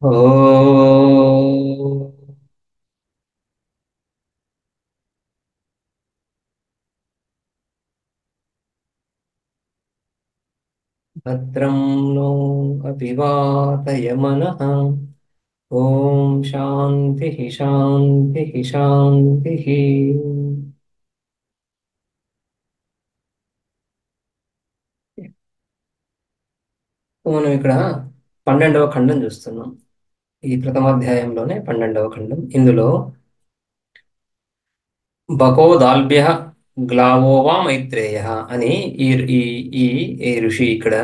ఓ భద్రం नो అభివాదయమనః ఓం శాంతి శాంతి శాంతి మనం ఇక్కడ 12వ ఖండం చూస్తున్నాం. ఈ ప్రథమాధ్యాయంలోనే 12వ ఖండం. ఇందులో బకోదాల్భ్య గ్లావో వా మైత్రేయ అని ఈ ఈ ఈ ఈ ఋషి ఇక్కడ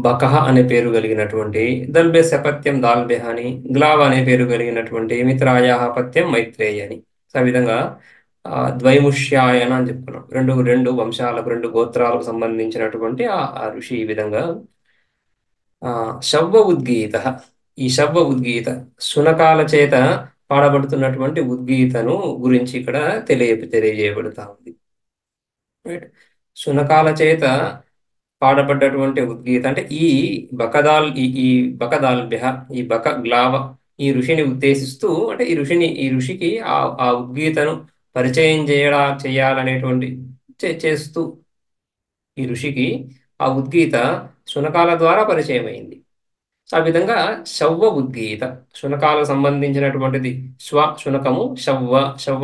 బకహ అనే పేరు కలిగినటువంటి దల్బెస్ అపత్యం దాల్బెహ అని, గ్లావ అనే పేరు కలిగినటువంటి మిత్రాయాహ పత్యం మైత్రేయ అని. సో ఆ విధంగా ద్వైముష్యాయన అని చెప్పుకున్నాం. రెండు రెండు వంశాలకు, రెండు గోత్రాలకు సంబంధించినటువంటి ఆ ఋషి ఈ విధంగా శవ్వ ఉద్గీత, ఈ శవ్వ ఉద్గీత శునకాల చేత పాడబడుతున్నటువంటి ఉద్గీతను గురించి ఇక్కడ తెలియజేయబడుతా ఉంది. రైట్. శునకాల చేత పాడబడ్డటువంటి ఉద్గీత అంటే ఈ బకదాల్ ఈ బకదాల్భ్య, ఈ బక గ్లావ, ఈ ఋషిని ఉద్దేశిస్తూ, అంటే ఈ ఋషికి ఆ ఉద్గీతను పరిచయం చేయాలనేటువంటి చేస్తూ ఈ ఋషికి ఆ ఉద్గీత శునకాల ద్వారా పరిచయం అయింది. సో ఆ విధంగా శవ్వ ఉద్గీత, శునకాలకు సంబంధించినటువంటిది. శునకము శవ్వ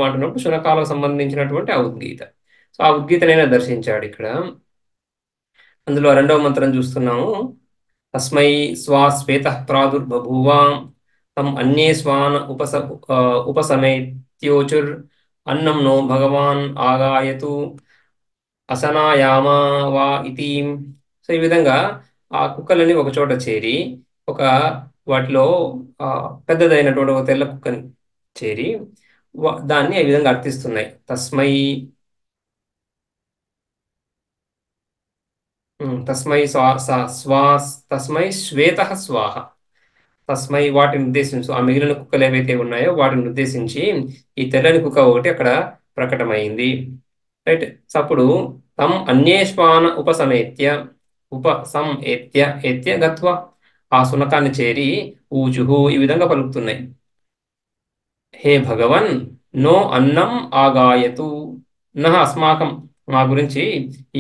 అంటున్నప్పుడు శునకాలకు సంబంధించినటువంటి ఆ ఉద్గీత. సో ఆ ఉద్గీతనైనా దర్శించాడు ఇక్కడ. అందులో రెండవ మంత్రం చూస్తున్నాము. తస్మై శ్వేత ప్రాదుర్బభూవ తం అన్యే స్వాన్ ఉపసమేత్యోచుర్ అన్నం నో భగవాన్ ఆగాయతు అసనాయామా వా ఇతీం. సో ఈ విధంగా ఆ కుక్కలని ఒక చోట చేరి, ఒక వాటిలో పెద్దదైనటువంటి ఒక తెల్ల కుక్కని చేరి దాన్ని ఈ విధంగా అర్థిస్తున్నాయి. తస్మై తస్మై శ్వేత స్వాహ. తస్మై వాటిని ఉద్దేశించు, ఆ మిగిలిన కుక్కలు ఏవైతే ఉన్నాయో వాటిని ఉద్దేశించి ఈ తెల్లని కుక్క ఒకటి అక్కడ ప్రకటమైంది. రైట్. సో అప్పుడు తం అన్యేష్వాన ఉపసమేత్య, ఏత్య గత్వ, ఆ సునకాన్ని చేరి ఊచుహు ఈ విధంగా పలుకుతున్నాయి. హే భగవన్, నో అన్నం ఆగాయతు నహ అస్మాకం, మా గురించి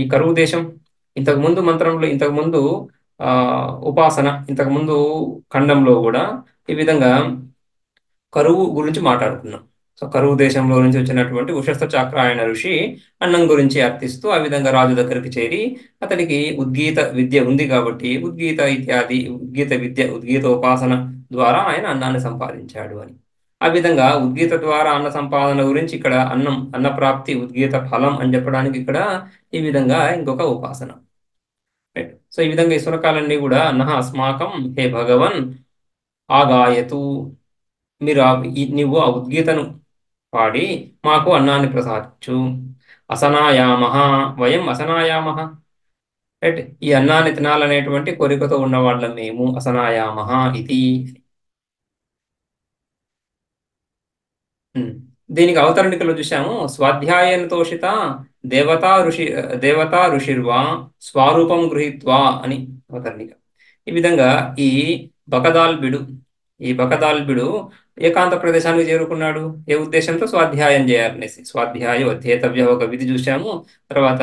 ఈ కరువు దేశం. ఇంతకుముందు మంత్రంలో, ఇంతకుముందు ఉపాసన, ఇంతకుముందు ఖండంలో కూడా ఈ విధంగా కరువు గురించి మాట్లాడుకున్నాం. సో కరువు దేశంలో నుంచి వచ్చినటువంటి ఉషస్థ చాక్రాయణ ఋషి అన్నం గురించి అర్థిస్తూ ఆ విధంగా రాజు దగ్గరికి చేరి, అతనికి ఉద్గీత విద్య ఉంది కాబట్టి ఉద్గీత ఇత్యాది ఉద్గీత ఉపాసన ద్వారా ఆయన అన్నాన్ని సంపాదించాడు అని. ఆ విధంగా ఉద్గీత ద్వారా అన్న సంపాదన గురించి ఇక్కడ అన్నప్రాప్తి ఉద్గీత ఫలం అని చెప్పడానికి ఇక్కడ ఈ విధంగా ఇంకొక ఉపాసన. సో ఈ విధంగా ఈ సునకాలన్నీ కూడా నహ అస్మాకం, హే భగవన్ ఆగాయతు, మీరు నీవు ఆ ఉద్గీతను పాడి మాకు అన్నాన్ని ప్రసాదించు. అసనాయామహ, వయం అసనాయామహ. రైట్. ఈ అన్నాన్ని తినాలనేటువంటి కోరికతో ఉన్న వాళ్ళం మేము. అసనాయామహ ఇది. దీనికి అవతరణికలు చూసాము. స్వాధ్యాయన తోషిత దేవతా ఋషిర్వా స్వరూపం గృహీత్వా అని అవతరణిక. ఈ విధంగా ఈ బకదాల్బిడు ఈ బకదాల్బిడు ఏకాంత ప్రదేశానికి చేరుకున్నాడు. ఏ ఉద్దేశంతో? స్వాధ్యాయం చేయాలనేసి. స్వాధ్యాయ అధ్యేతవ్య ఒక విధి చూసాము. తర్వాత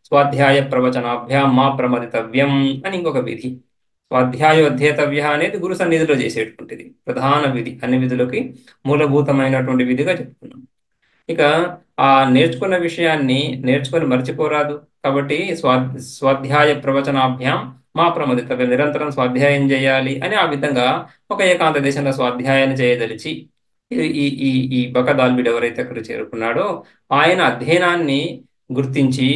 స్వాధ్యాయ ప్రవచనాభ్యాం మా ప్రమదితవ్యం అని ఇంకొక విధి. స్వాధ్యాయ అధ్యేతవ్య అనేది గురు సన్నిధిలో చేసేటువంటిది ప్రధాన విధి, అన్ని విధులకి మూలభూతమైనటువంటి విధిగా చెప్పుకున్నాం. ఇక ఆ నేర్చుకున్న విషయాన్ని నేర్చుకొని మర్చిపోరాదు కాబట్టి స్వాధ్యాయ ప్రవచనాభ్యాం మా ప్రమదితవ్యం, నిరంతరం స్వాధ్యాయం చేయాలి అని ఆ విధంగా ఒక ఏకాంత దేశంలో స్వాధ్యాయాన్ని చేయదలిచి ఈ ఈ ఈ బకదాల్బిడ్ ఎవరైతే అక్కడ చేరుకున్నాడో ఆయన అధ్యయనాన్ని గుర్తించి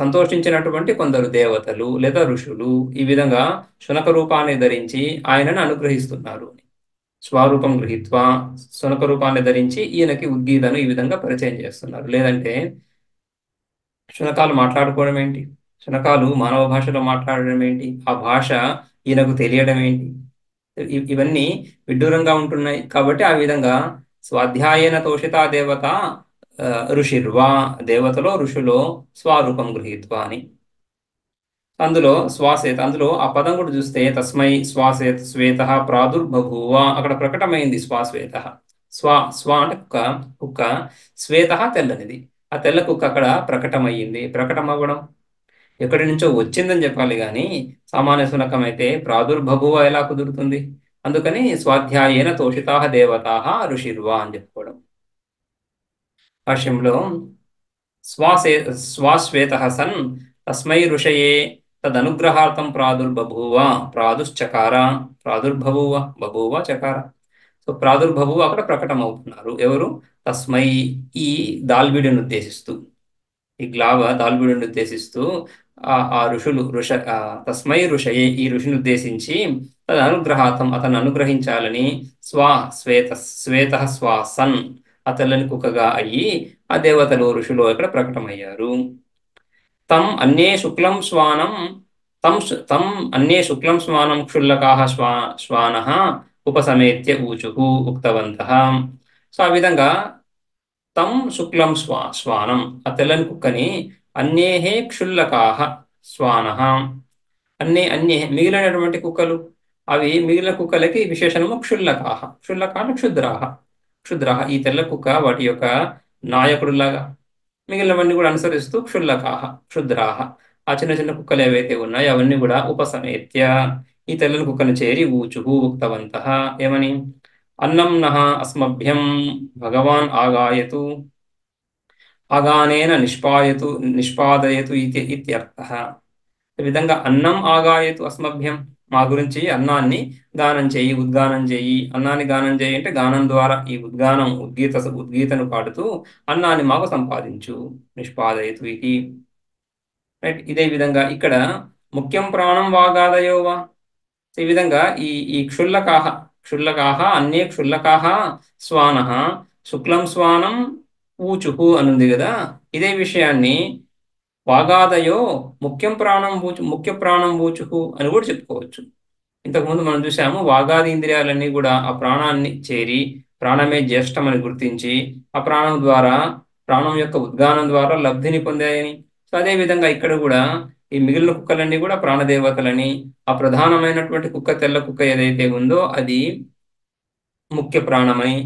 సంతోషించినటువంటి కొందరు దేవతలు లేదా ఋషులు ఈ విధంగా శునక రూపాన్ని ధరించి ఆయనను అనుగ్రహిస్తున్నారు. స్వరూపం గృహీత్వా, శునక రూపాన్ని ధరించి ఈయనకి ఉద్గీతను ఈ విధంగా పరిచయం చేస్తున్నారు. లేదంటే శునకాలు మాట్లాడుకోవడం ఏంటి? శునకాలు మానవ భాషలో మాట్లాడడం ఏంటి? ఆ భాష ఈయనకు తెలియడం ఏంటి? ఇవన్నీ విడ్డూరంగా ఉంటున్నాయి. కాబట్టి ఆ విధంగా స్వాధ్యాయన తోషిత దేవత ఋషిర్వా, దేవతలో ఋషులో స్వరూపం గృహీత్వా అని. అందులో శ్వాసేత, అందులో ఆ పదం కూడా చూస్తే తస్మై శ్వాసేత శ్వేత ప్రాదుర్బభూవ, అక్కడ ప్రకటమైంది శ్వాశ్వేత. స్వ అంటే కుక్క, కుక్క శ్వేత తెల్లనిది, ఆ తెల్ల కుక్క అక్కడ ప్రకటమయ్యింది. ప్రకటమవ్వడం ఎక్కడి నుంచో వచ్చిందని చెప్పాలి కానీ సామాన్య శునకం అయితే ప్రాదుర్బభువ ఎలా కుదురుతుంది? అందుకని స్వాధ్యాయేన తోషితా దేవతా ఋషిర్వా అని చెప్పుకోవడం. భాష్యంలో శ్వాసే శ్వాశ్వేత సన్ తస్మై ఋషయే తదనుగ్రహార్థం ప్రాదుర్బభూవ, ప్రాదుశ్చకార, ప్రాదుర్బభూవ, బభూవ చకార. సో ప్రాదుర్బభువ అక్కడ ప్రకటమవుతున్నారు. ఎవరు? తస్మై, ఈ దాల్బిడిని ఉద్దేశిస్తూ, ఈ గ్లావ దాల్బిడిని ఉద్దేశిస్తూ ఆ ఋషులు తస్మై ఋషయే, ఈ ఋషిని ఉద్దేశించి తన అనుగ్రహార్థం, అతను అనుగ్రహించాలని శ్వేత సన్, ఆ తెల్లని కుక్కగా అయ్యి ఆ దేవతలు ఋషులు ఇక్కడ ప్రకటమయ్యారు. తం అన్యే శుక్లం శ్వానం తం అన్యే శుక్లం శ్వానం క్షుల్లకాః శ్వానః ఉపసమేత్య ఊచుః ఉక్తవంతః. సో ఆ విధంగా తం శుక్లం శ్వానం, ఆ తెల్లని కుక్కని అన్యేహే క్షుల్లకాః శ్వానః, అన్యే మిగిలినటువంటి కుక్కలు, అవి మిగిలిన కుక్కలకి విశేషణము క్షుల్లకాః. క్షుల్లకాః అంటే క్షుద్రాః. ఈ తెల్ల కుక్క వాటి యొక్క నాయకుడులాగా, మిగిలినవన్నీ కూడా అనుసరిస్తూ క్షుద్రాః. ఆ చిన్న చిన్న కుక్కలు ఏవైతే ఉన్నాయో అవన్నీ కూడా ఉపసమేత్య, ఈ తెల్లని కుక్కను చేరి ఊచుః ఉక్తవంతః, ఏమని? అన్నం నః అస్మభ్యం భగవాన్ ఆగాయతు, ఆగానేన నిష్పాదయతు ఇత్యర్థః. ఈ విధంగా అన్నం ఆగాయతు అస్మభ్యం, మా గురించి అన్నాన్ని గానం చేయి, ఉద్గానం చేయి. అన్నాన్ని గానం చేయి అంటే గానం ద్వారా ఈ ఉద్గీతను పాడుతూ అన్నాన్ని మాకు సంపాదించు. నిష్పాదయతు ఇది రైట్. ఇదే విధంగా ఇక్కడ ముఖ్యం ప్రాణం వాగాదయోవా. ఈ విధంగా ఈ క్షుల్లకాహ అన్యే క్షుల్లకాహ శ్వానః శుక్లం శ్వానం ఊచుః అనుంది కదా. ఇదే విషయాన్ని వాగాదయో ముఖ్య ప్రాణం ఊచుః అని కూడా చెప్పుకోవచ్చు. ఇంతకుముందు మనం చూసాము వాగాది ఇంద్రియాలన్నీ కూడా ఆ ప్రాణాన్ని చేరి ప్రాణమే జ్యేష్టమని గుర్తించి ఆ ప్రాణం యొక్క ఉద్గానం ద్వారా లబ్ధిని పొందాయని. సో అదే విధంగా ఇక్కడ కూడా ఈ మిగిలిన కుక్కలన్నీ కూడా ప్రాణదేవతలని, ఆ ప్రధానమైనటువంటి కుక్క, తెల్ల కుక్క ఏదైతే ఉందో అది ముఖ్య ప్రాణమని,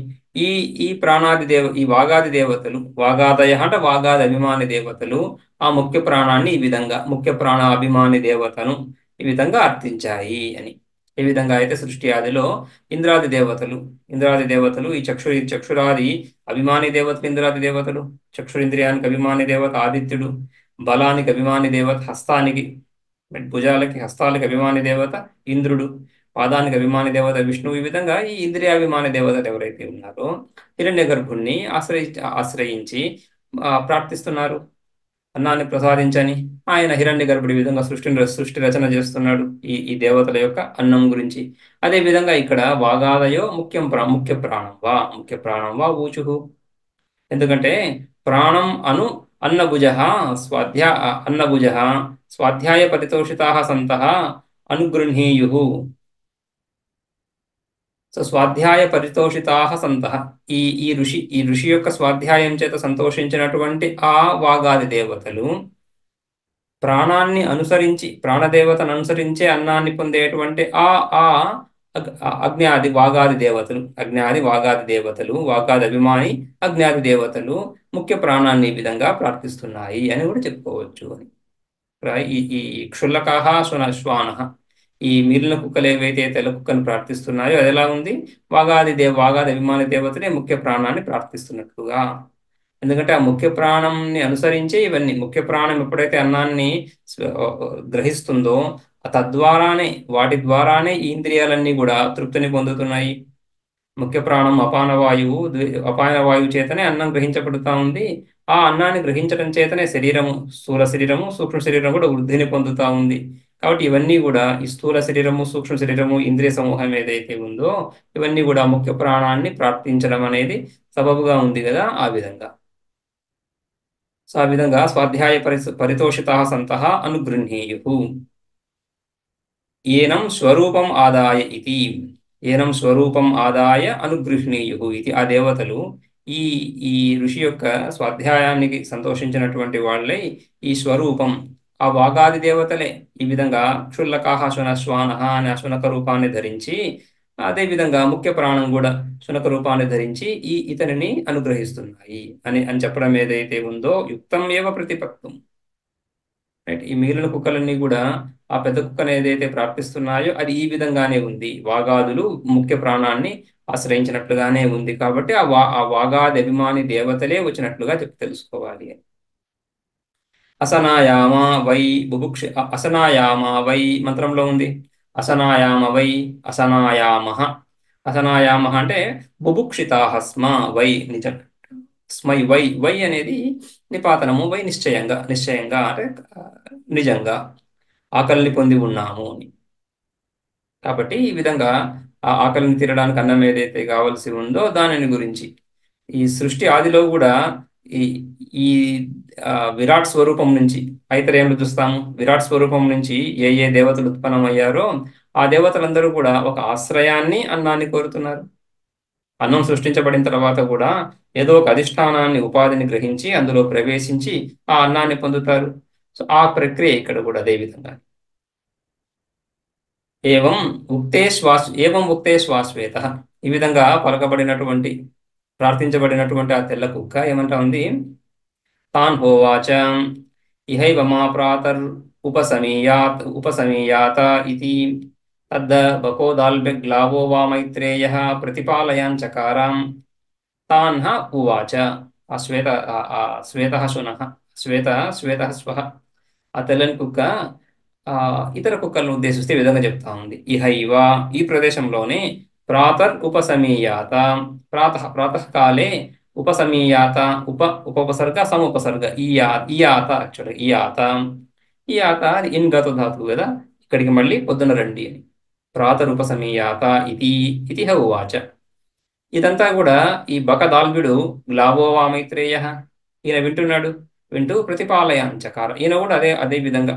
ఈ ఈ వాగాది దేవతలు, వాగాదయ అంటే వాగాది అభిమాని దేవతలు ఆ ముఖ్య ప్రాణాన్ని ఈ విధంగా ముఖ్య ప్రాణ అభిమాని దేవతను ఈ విధంగా అర్థించాయి అని. ఏ విధంగా అయితే సృష్టి ఆదిలో ఇంద్రాది దేవతలు ఈ చక్షురాది అభిమాని దేవతలు, ఇంద్రాది దేవతలు. చక్షురింద్రియానికి అభిమాని దేవత ఆదిత్యుడు, బలానికి అభిమాని దేవత హస్తానికి, భుజాలకి హస్తాలకి అభిమాని దేవత ఇంద్రుడు, పాదానికి అభిమాని దేవత విష్ణువు. ఈ విధంగా ఈ ఇంద్రియాభిమాని దేవతలు ఎవరైతే ఉన్నారో హిరణ్య గర్భుణ్ణి ఆశ్రయించి ప్రార్థిస్తున్నారు అన్నాన్ని ప్రసాదించని. ఆయన హిరణ్య గర్భుడి విధంగా సృష్టి రచన చేస్తున్నాడు ఈ దేవతల యొక్క అన్నం గురించి. అదే విధంగా ఇక్కడ వాగాదయో ముఖ్య ప్రాణం వా ఊచుః. ఎందుకంటే ప్రాణం అన్నభుజః స్వాధ్యాయ పరితోషితాః సంతః అనుగృహీయుః. సో స్వాధ్యాయ పరితోషితాః సంతః, ఈ ఋషి యొక్క స్వాధ్యాయం చేత సంతోషించినటువంటి ఆ వాగాది దేవతలు ప్రాణాన్ని అనుసరించి, ప్రాణదేవతను అనుసరించే అన్నాన్ని పొందేటువంటి అగ్నాది వాగాది దేవతలు, వాగాది అభిమాని అగ్నాది దేవతలు ముఖ్య ప్రాణాన్ని ఈ విధంగా ప్రార్థిస్తున్నాయి అని కూడా చెప్పుకోవచ్చు అని. ఈ క్షుల్లకాహ శ్వానః, ఈ మిగిలిన కుక్కలు ఏవైతే తెల్ల కుక్కను ప్రార్థిస్తున్నాయో అది ఎలా ఉంది? వాగాది అభిమాని దేవతలే ముఖ్య ప్రాణాన్ని ప్రార్థిస్తున్నట్లుగా. ఎందుకంటే ఆ ముఖ్య ప్రాణంని అనుసరించే ఇవన్నీ. ముఖ్య ప్రాణం ఎప్పుడైతే అన్నాన్ని గ్రహిస్తుందో తద్వారానే, వాటి ద్వారానే ఈ ఇంద్రియాలన్నీ కూడా తృప్తిని పొందుతున్నాయి. ముఖ్య ప్రాణం అపానవాయువు చేతనే అన్నం గ్రహించబడుతూ ఉంది. ఆ అన్నాన్ని గ్రహించడం చేతనే స్థూల శరీరము సూక్ష్మ శరీరం కూడా వృద్ధిని పొందుతూ ఉంది. కాబట్టి ఇవన్నీ కూడా ఈ స్థూల శరీరము సూక్ష్మ శరీరము ఇంద్రియ సమూహం ఏదైతే ఉందో ఇవన్నీ కూడా ముఖ్య ప్రాణాన్ని ప్రార్థించడం అనేది సబబుగా ఉంది కదా. ఆ విధంగా సో ఆ విధంగా స్వాధ్యాయ పరితోషితాః సంతః అనుగృహీయుః. ఏనం స్వరూపం ఆదాయ అనుగృహ్ణీయుః ఇది. ఆ దేవతలు ఈ ఋషి యొక్క స్వాధ్యాయానికి సంతోషించినటువంటి వాళ్ళై ఈ స్వరూపం, ఆ వాగాది దేవతలే ఈ విధంగా క్షుల్లకాహ శునశ్వానః అనే శునక రూపాన్ని ధరించి, అదే విధంగా ముఖ్య ప్రాణం కూడా శునక రూపాన్ని ధరించి ఇతనిని అనుగ్రహిస్తున్నాయి అని చెప్పడం ఏదైతే ఉందో యుక్తం ఏవ ప్రతిపత్తం. రైట్. ఈ మిగిలిన కుక్కలన్నీ కూడా ఆ పెద్ద కుక్కను ఏదైతే ప్రార్థిస్తున్నాయో అది ఈ విధంగానే ఉంది. వాగాదులు ముఖ్య ప్రాణాన్ని ఆశ్రయించినట్లుగానే ఉంది కాబట్టి ఆ వాగాది అభిమాని దేవతలే వచ్చినట్లుగా తెలుసుకోవాలి. అసనాయామ వై బుభుక్షి అసనాయామ వై మంత్రంలో ఉంది. అసనాయామ వై అసనాయామః. అసనాయామః అంటే బుభుక్షితాః స్మ వై నిజం. స్మై వై వై అనేది నిపాతనము, వై నిశ్చయంగా, నిశ్చయంగా అంటే నిజంగా ఆకలిని పొంది ఉన్నాము అని. కాబట్టి ఈ విధంగా ఆ ఆకలిని తీరడానికి అన్నం ఏదైతే కావలసి ఉందో దానిని గురించి ఈ సృష్టి ఆదిలో కూడా ఈ ఈ విరాట్ స్వరూపం నుంచి ఐతరేయంలో చూస్తాము. విరాట్ స్వరూపం నుంచి ఏ ఏ దేవతలు ఉత్పన్నమయ్యారో ఆ దేవతలందరూ కూడా ఒక ఆశ్రయాన్ని, అన్నాన్ని కోరుతున్నారు. అన్నం సృష్టించబడిన తర్వాత కూడా ఏదో ఒక అధిష్టానాన్ని, ఉపాధిని గ్రహించి అందులో ప్రవేశించి ఆ అన్నాన్ని పొందుతారు. సో ఆ ప్రక్రియ ఇక్కడ కూడా అదే విధంగా. ఏవం ఉక్తే శ్వాశ్వేత. ఈ విధంగా పలకబడినటువంటి, ప్రార్థించబడినటువంటి ఆ తెల్ల కుక్క ఏమంటా ఉంది? తాన్ హోవాచ ఇహైవ మా ప్రాతర్ ఉపసమీయాత ఇతి తద్ద బకోదాల్బెగ్లావో వా మైత్రేయ ప్రతిపాలయాన్ చకారాం తాన్ ఉవాచ. ఆ శ్వేత శునః శ్వేత స్వః. ఆ తెల్లని కుక్క ఇతర కుక్కలను ఉద్దేశిస్తే ఈ విధంగా చెప్తా ఉంది. ఇహైవ ఈ ప్రదేశంలోనే ప్రాతర్ ఉపసమీయాత ప్రాతకాలే ఉపసమీయాత ఉపసర్గ సముపసర్గ ఇయాత యాక్చువల్గా ఇయాత అది ఇన్గత ధాతువు కదా, ఇక్కడికి మళ్ళీ పొద్దున రండి అని. ప్రాతర్ ఉపసమీయాత ఇది ఉవాచ. ఇదంతా కూడా ఈ బకదాల్బుడు గ్లావోవా మైత్రేయ ఈయన వింటున్నాడు. వింటూ ప్రతిపాలయాన్ చకార. ఈయన కూడా అదే విధంగా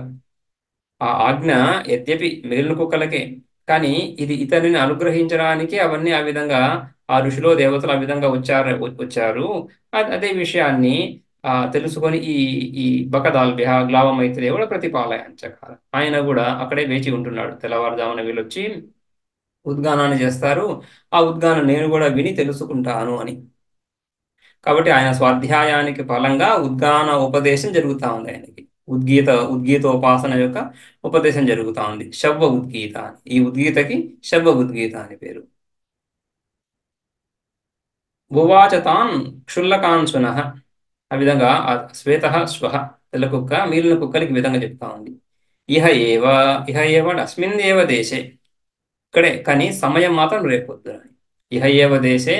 ఆ ఆజ్ఞ యద్యపి మిగిలిన కుక్కలకే, కానీ ఇది ఇతనిని అనుగ్రహించడానికి అవన్నీ ఆ విధంగా ఆ ఋషిలో దేవతలు ఆ విధంగా వచ్చారు. అదే విషయాన్ని తెలుసుకొని ఈ బకదాల్భ్య గ్లావ మైత్రేయ కూడా ప్రతిపాలయాన్ చకార. ఆయన కూడా అక్కడే వేచి ఉంటున్నాడు. తెల్లవారుజామున వీళ్ళొచ్చి ఉద్గానాన్ని చేస్తారు. ఆ ఉద్గానం నేను కూడా విని తెలుసుకుంటాను అని. కాబట్టి ఆయన స్వాధ్యాయానికి ఫలంగా ఉద్గాన ఉపదేశం జరుగుతూ ఉంది ఆయనకి. ఉద్గీతోపాసన యొక్క ఉపదేశం జరుగుతూ ఉంది. శవ్వ ఉద్గీత అని. ఈ ఉద్గీతకి శవ్వ ఉద్గీత అని పేరు. ఉవాచ తాన్ క్షుల్లకాన్ శునః. ఆ విధంగా శ్వేత శ్వః తెల్ల కుక్క మిగిలిన కుక్కలకి ఈ విధంగా చెప్తా ఉంది. ఇహ ఏవ అస్మిన్ ఏవ దేశే. ఇక్కడే, కానీ సమయం మాత్రం రేపొద్దున. ఇహ ఏవ దేశే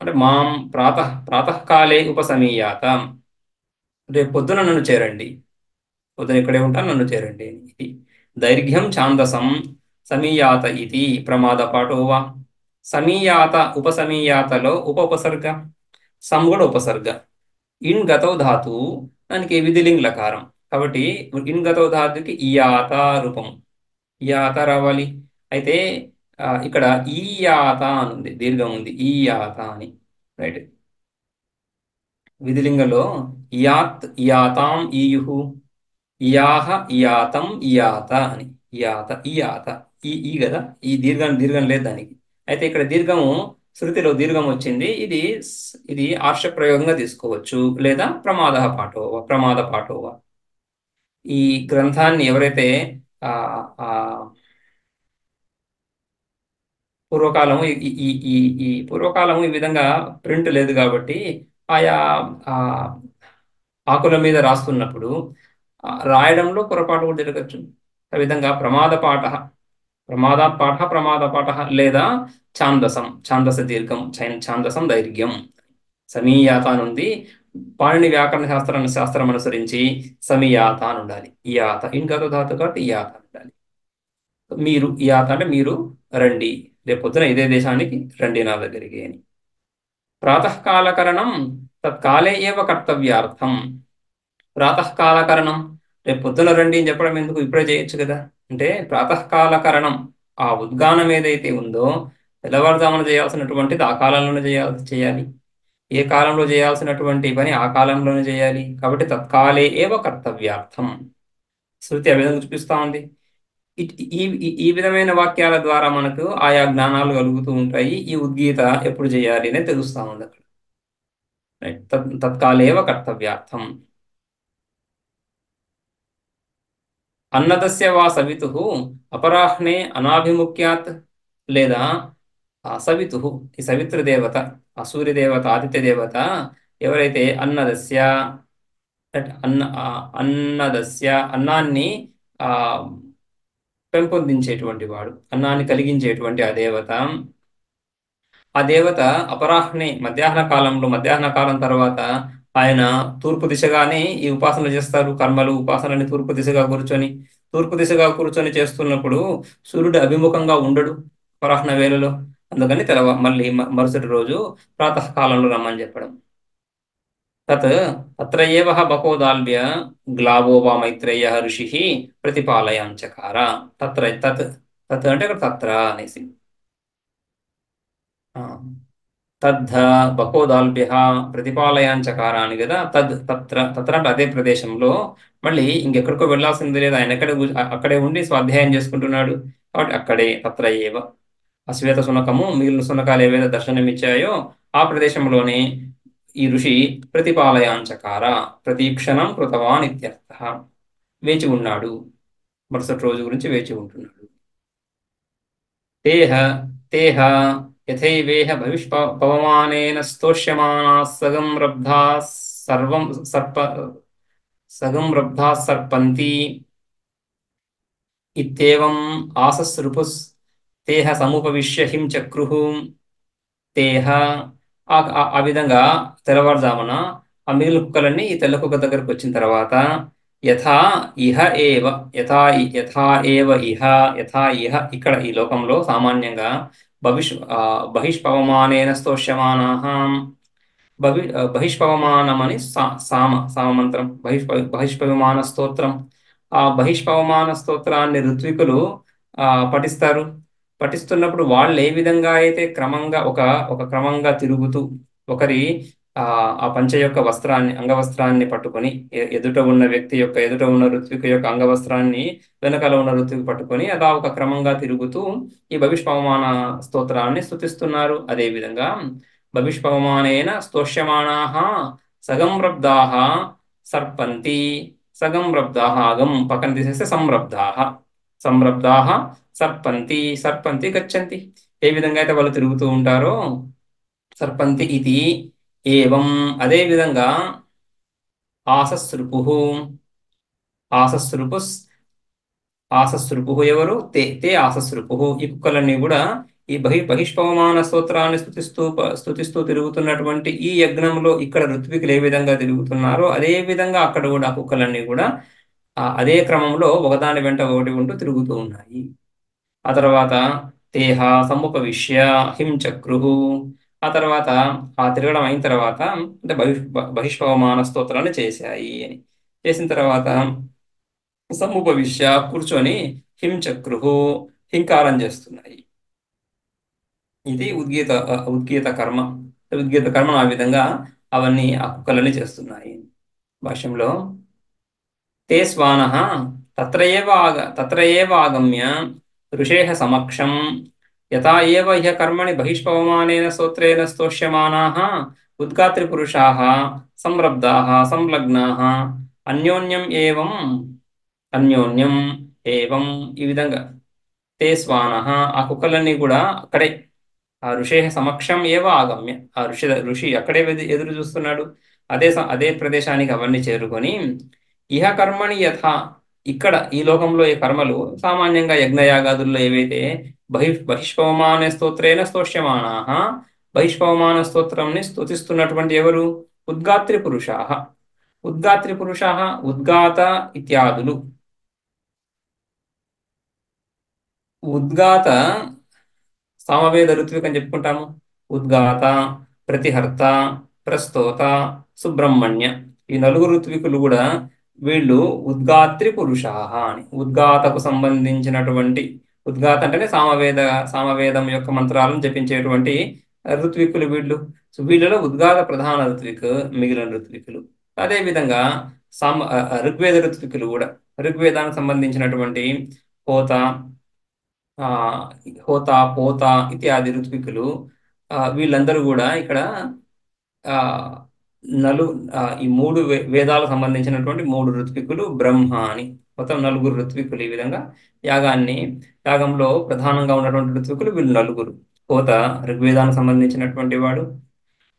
అంటే మాం ప్రాతకాలే ఉపసమీయాత. రేపు పొద్దున నన్ను చేరండి, పొద్దున ఇక్కడే ఉంటాను, నన్ను చేరండి. ఇది దైర్ఘ్యం ఛాందసం సమీయాత ఇది ప్రమాదపాఠోవా. సమీయాత ఉపసమీయాతలో ఉపసర్గ, సం కూడా ఉపసర్గ. ఇన్ గతో ధాతు దానికి విధిలింగ్ లకారం. కాబట్టి ఇన్ గతో ధాతుకి ఇయాత రూపం, ఇయాత రావాలి. అయితే ఇక్కడ ఈయాత అని ఉంది, దీర్ఘం ఉంది, ఈయాత అని. రైట్. విధిలింగంలో ఇయాత్ ఇయాతాం ఈయుహు, ఇయాహ ఇయాతం ఇయాత అని. ఇయాత ఈ కదా, ఈ దీర్ఘం లేదు దానికి. అయితే ఇక్కడ దీర్ఘము, శృతిలో దీర్ఘం వచ్చింది. ఇది ఆర్ష ప్రయోగంగా తీసుకోవచ్చు, లేదా ప్రమాద పాఠోవ. ఈ గ్రంథాన్ని ఎవరైతే ఆ పూర్వకాలము ఈ పూర్వకాలము ఈ విధంగా ప్రింట్ లేదు కాబట్టి ఆయా ఆకుల మీద రాస్తున్నప్పుడు రాయడంలో పొరపాటు కూడా జరగచ్చు. ఆ విధంగా ప్రమాద పాఠ లేదా ఛాందస దీర్ఘం, ఛాందసం దైర్ఘ్యం. సమీయాత అనుంది. పాణిని వ్యాకరణ శాస్త్రం అనుసరించి సమీయాత అని ఉండాలి. ఇయాత ఇంకతో ధాతు కాబట్టి ఇయాత ఉండాలి. మీరు ఇయాత అంటే మీరు రండి, రేపు పొద్దున ఇదే దేశానికి రండి నా దగ్గరికి అని. ప్రాతకాలకరణం తత్కాలే ఏవ కర్తవ్యార్థం. ప్రాతకాలకరణం రేపు పొద్దున రండి అని చెప్పడం ఎందుకు, ఇప్పుడే చేయొచ్చు కదా. అంటే ప్రాతకాలకరణం, ఆ ఉద్గానం ఏదైతే ఉందో తెల్లవారుజామున చేయాల్సినటువంటిది ఆ కాలంలోనే చేయాలి. ఏ కాలంలో చేయాల్సినటువంటి పని ఆ కాలంలోనే చేయాలి. కాబట్టి తత్కాలే ఏవ కర్తవ్యార్థం. శృతి ఆ విధంగా చూపిస్తా ఉంది. ఈ ఈ ఈ విధమైన వాక్యాల ద్వారా మనకు ఆయా జ్ఞానాలు కలుగుతూ ఉంటాయి. ఈ ఉద్గీత ఎప్పుడు చేయాలి అనేది తెలుస్తా ఉంది అక్కడ. రైట్. తత్కాలేవ కర్తవ్యార్థం. అన్నదస్య వా సవితుః అపరాహ్నే అనాభిముఖ్యాత్, లేదా సవితుః, ఈ సవితృదేవత, ఆ సూర్యదేవత, ఆదిత్య దేవత ఎవరైతే అన్నదస్య, అన్నదస్య అన్నాన్ని ఆ పెంపొందించేటువంటి వాడు, అన్నాన్ని కలిగించేటువంటి ఆ దేవత, ఆ దేవత అపరాహ్నే మధ్యాహ్న కాలంలో, మధ్యాహ్న కాలం తర్వాత ఆయన తూర్పు దిశగానే ఈ ఉపాసనలు చేస్తారు. కర్మలు ఉపాసనని తూర్పు దిశగా కూర్చొని చేస్తున్నప్పుడు సూర్యుడు అభిముఖంగా ఉండడు అపరాహ్న వేళలో. అందుకని మళ్ళీ మరుసటి రోజు ప్రాతకాలంలో రమ్మని చెప్పడం. తత్ తత్ర ఏవ బకోదాల్భ్య గ్లావో వా మైత్రేయ ఋషి ప్రతిపాలయాంచకార. తత్ అంటే ఇక్కడ తత్ర అనేసి. ఆ, తద్ధ బకోదాల్భ్య ప్రతిపాలయాంచకార అని కదా. తత్ర అంటే అదే ప్రదేశంలో. మళ్ళీ ఇంకెక్కడికో వెళ్ళాల్సింది లేదు, ఆయన అక్కడే ఉండి స్వాధ్యాయం చేసుకుంటున్నాడు. కాబట్టి అక్కడే తత్ర ఏవ ఆ శ్వేత శునకము మిగిలిన శునకాలు ఏవైతే దర్శనమిచ్చాయో ఆ ప్రదేశంలోనే ఈ ఋషి ప్రతిపాలయాంచకార, ప్రతీక్షణం కృతవాన్ ఇత్యర్థ. వేచి ఉన్నాడు, మరుసటి రోజు గురించి వేచి ఉంటున్నాడు. తేహ తేహ యథైవేహ భవిష్పవమానేన స్తోష్యమానాः సగం రబ్ధాः సర్వం సర్ప సగం రబ్ధాः సర్పంతి ఇత్యేవం ఆసస్రుపుస్ తేహ సముపవిశ్య హిం చక్రుః. తేహ ఆ విధంగా తెల్లవారుజామున ఆ మిగిలిన కుక్కలన్నీ ఈ తెల్ల కుక్క దగ్గరకు వచ్చిన తర్వాత యథా ఇహ ఏవ యథా ఏవ ఇహ యథా ఇహ ఇక్కడ ఈ లోకంలో సామాన్యంగా బహిష్పవమానేన స్తోష్యమానాః. బహిష్పవమానమని సామమంత్రం, బహిష్పవిమాన స్తోత్రం. ఆ బహిష్పవమాన స్తోత్రాన్ని ఋత్వికులు పఠిస్తారు. పఠిస్తున్నప్పుడు వాళ్ళు ఏ విధంగా అయితే క్రమంగా ఒక క్రమంగా తిరుగుతూ ఒకరి ఆ పంచ యొక్క వస్త్రాన్ని, అంగవస్త్రాన్ని పట్టుకొని, ఎదుట ఉన్న ఋత్విక యొక్క అంగవస్త్రాన్ని వెనకాల ఉన్న ఋత్వికి పట్టుకొని అలా ఒక క్రమంగా తిరుగుతూ ఈ భవిష్పవమాన స్తోత్రాన్ని స్తుతిస్తున్నారు. అదేవిధంగా భవిష్పవమానేన స్తోష్యమాణాః సగం రబ్ధాః సర్పంతి. సగం రబ్ధాః, అగం పక్కన తీసేస్తే సంరబ్ధాః. సంరబ్ధాః సర్పంతి సర్పంతి గచ్చంతి. ఏ విధంగా అయితే వాళ్ళు తిరుగుతూ ఉంటారో సర్పంతి ఇది. ఏవం అదే విధంగా ఆసస్రుపుః, ఆసస్రుపుస్, ఆసస్రుపుః ఎవరు? తే ఆసస్రుపుః. ఈ కుక్కలన్నీ కూడా ఈ బహిష్పవమాన స్తోత్రాన్ని స్తుతిస్తూ తిరుగుతున్నటువంటి ఈ యజ్ఞంలో ఇక్కడ ఋత్వికులు ఏ విధంగా తిరుగుతున్నారో అదే విధంగా అక్కడ కూడా ఆ కుక్కలన్నీ కూడా అదే క్రమంలో ఒకదాని వెంట ఒకటి ఉంటూ తిరుగుతూ ఉన్నాయి. ఆ తర్వాత తేహ సముపవిశ్య హిం చక్రుః. ఆ తర్వాత ఆ తిరగడం అయిన తర్వాత అంటే బహిష్పవమాన స్తోత్రాన్ని చేశాయి అని చేసిన తర్వాత సముపవిశ్య కూర్చొని హిం చక్రుః హింకారం చేస్తున్నాయి. ఇది ఉద్గీత కర్మ. ఉద్గీత కర్మ ఆ విధంగా అవన్నీ ఆ కుక్కలన్నీ చేస్తున్నాయి. భాష్యంలో ते स्वानः तत्र एव आगम्य ऋषेः समक्षं यथा एव ह्यः कर्मणि बहिष्पवमानेन स्तोत्रेण स्तोष्यमानाः उद्गात्रिपुरुषाः संरब्धाः संलग्नाः అన్యోన్యం ఏవం ఈ విధంగా తే స్వానః ఆ కుక్కలన్నీ కూడా అక్కడే ఆ ఋషేహ సమక్షం ఏవ ఆగమ్య, ఆ ఋషి అక్కడే ఎదురు చూస్తున్నాడు. అదే ప్రదేశానికి అవన్నీ చేరుకొని ఇహ కర్మణి యథ ఇక్కడ ఈ లోకంలో ఈ కర్మలు సామాన్యంగా యజ్ఞయాగాదుల్లో ఏవైతే బహిష్పవమాన స్తోత్రేణ స్తోష్యమానాః, బహిష్పవమాన స్తోత్రంని స్తుతిస్తున్నటువంటి ఎవరు? ఉద్గాత్రి పురుషాః. ఉద్గాత్రి పురుషాః ఉద్గాత ఇత్యాదులు. ఉద్గాత సామవేద ఋత్విక్ అని చెప్పుకుంటాము. ఉద్గాత, ప్రతిహర్త, ప్రస్తోత, సుబ్రహ్మణ్య, ఈ నలుగురు ఋత్వికులు కూడా వీళ్ళు ఉద్గాత్రి పురుషాహ అని. ఉద్గాతకు సంబంధించినటువంటి, ఉద్గాత అంటేనే సామవేదం యొక్క మంత్రాలను జపించేటువంటి ఋత్విక్కులు వీళ్ళు. సో వీళ్ళలో ఉద్గాత ప్రధాన ఋత్విక్, మిగిలిన ఋత్విక్కులు. అదేవిధంగా ఋగ్వేద ఋత్విక్కులు కూడా, ఋగ్వేదానికి సంబంధించినటువంటి హోత, ఆ, హోత, పోత ఇత్యాది ఋత్విక్కులు, వీళ్ళందరూ కూడా ఇక్కడ ఆ, నలు ఈ మూడు వేదాలకు సంబంధించినటువంటి మూడు ఋత్విక్కులు బ్రహ్మ అని, మొత్తం నలుగురు ఋత్విక్కులు. ఈ విధంగా యాగంలో ప్రధానంగా ఉన్నటువంటి ఋత్విక్కులు వీళ్ళు నలుగురు. హోత ఋగ్వేదానికి సంబంధించినటువంటి వాడు,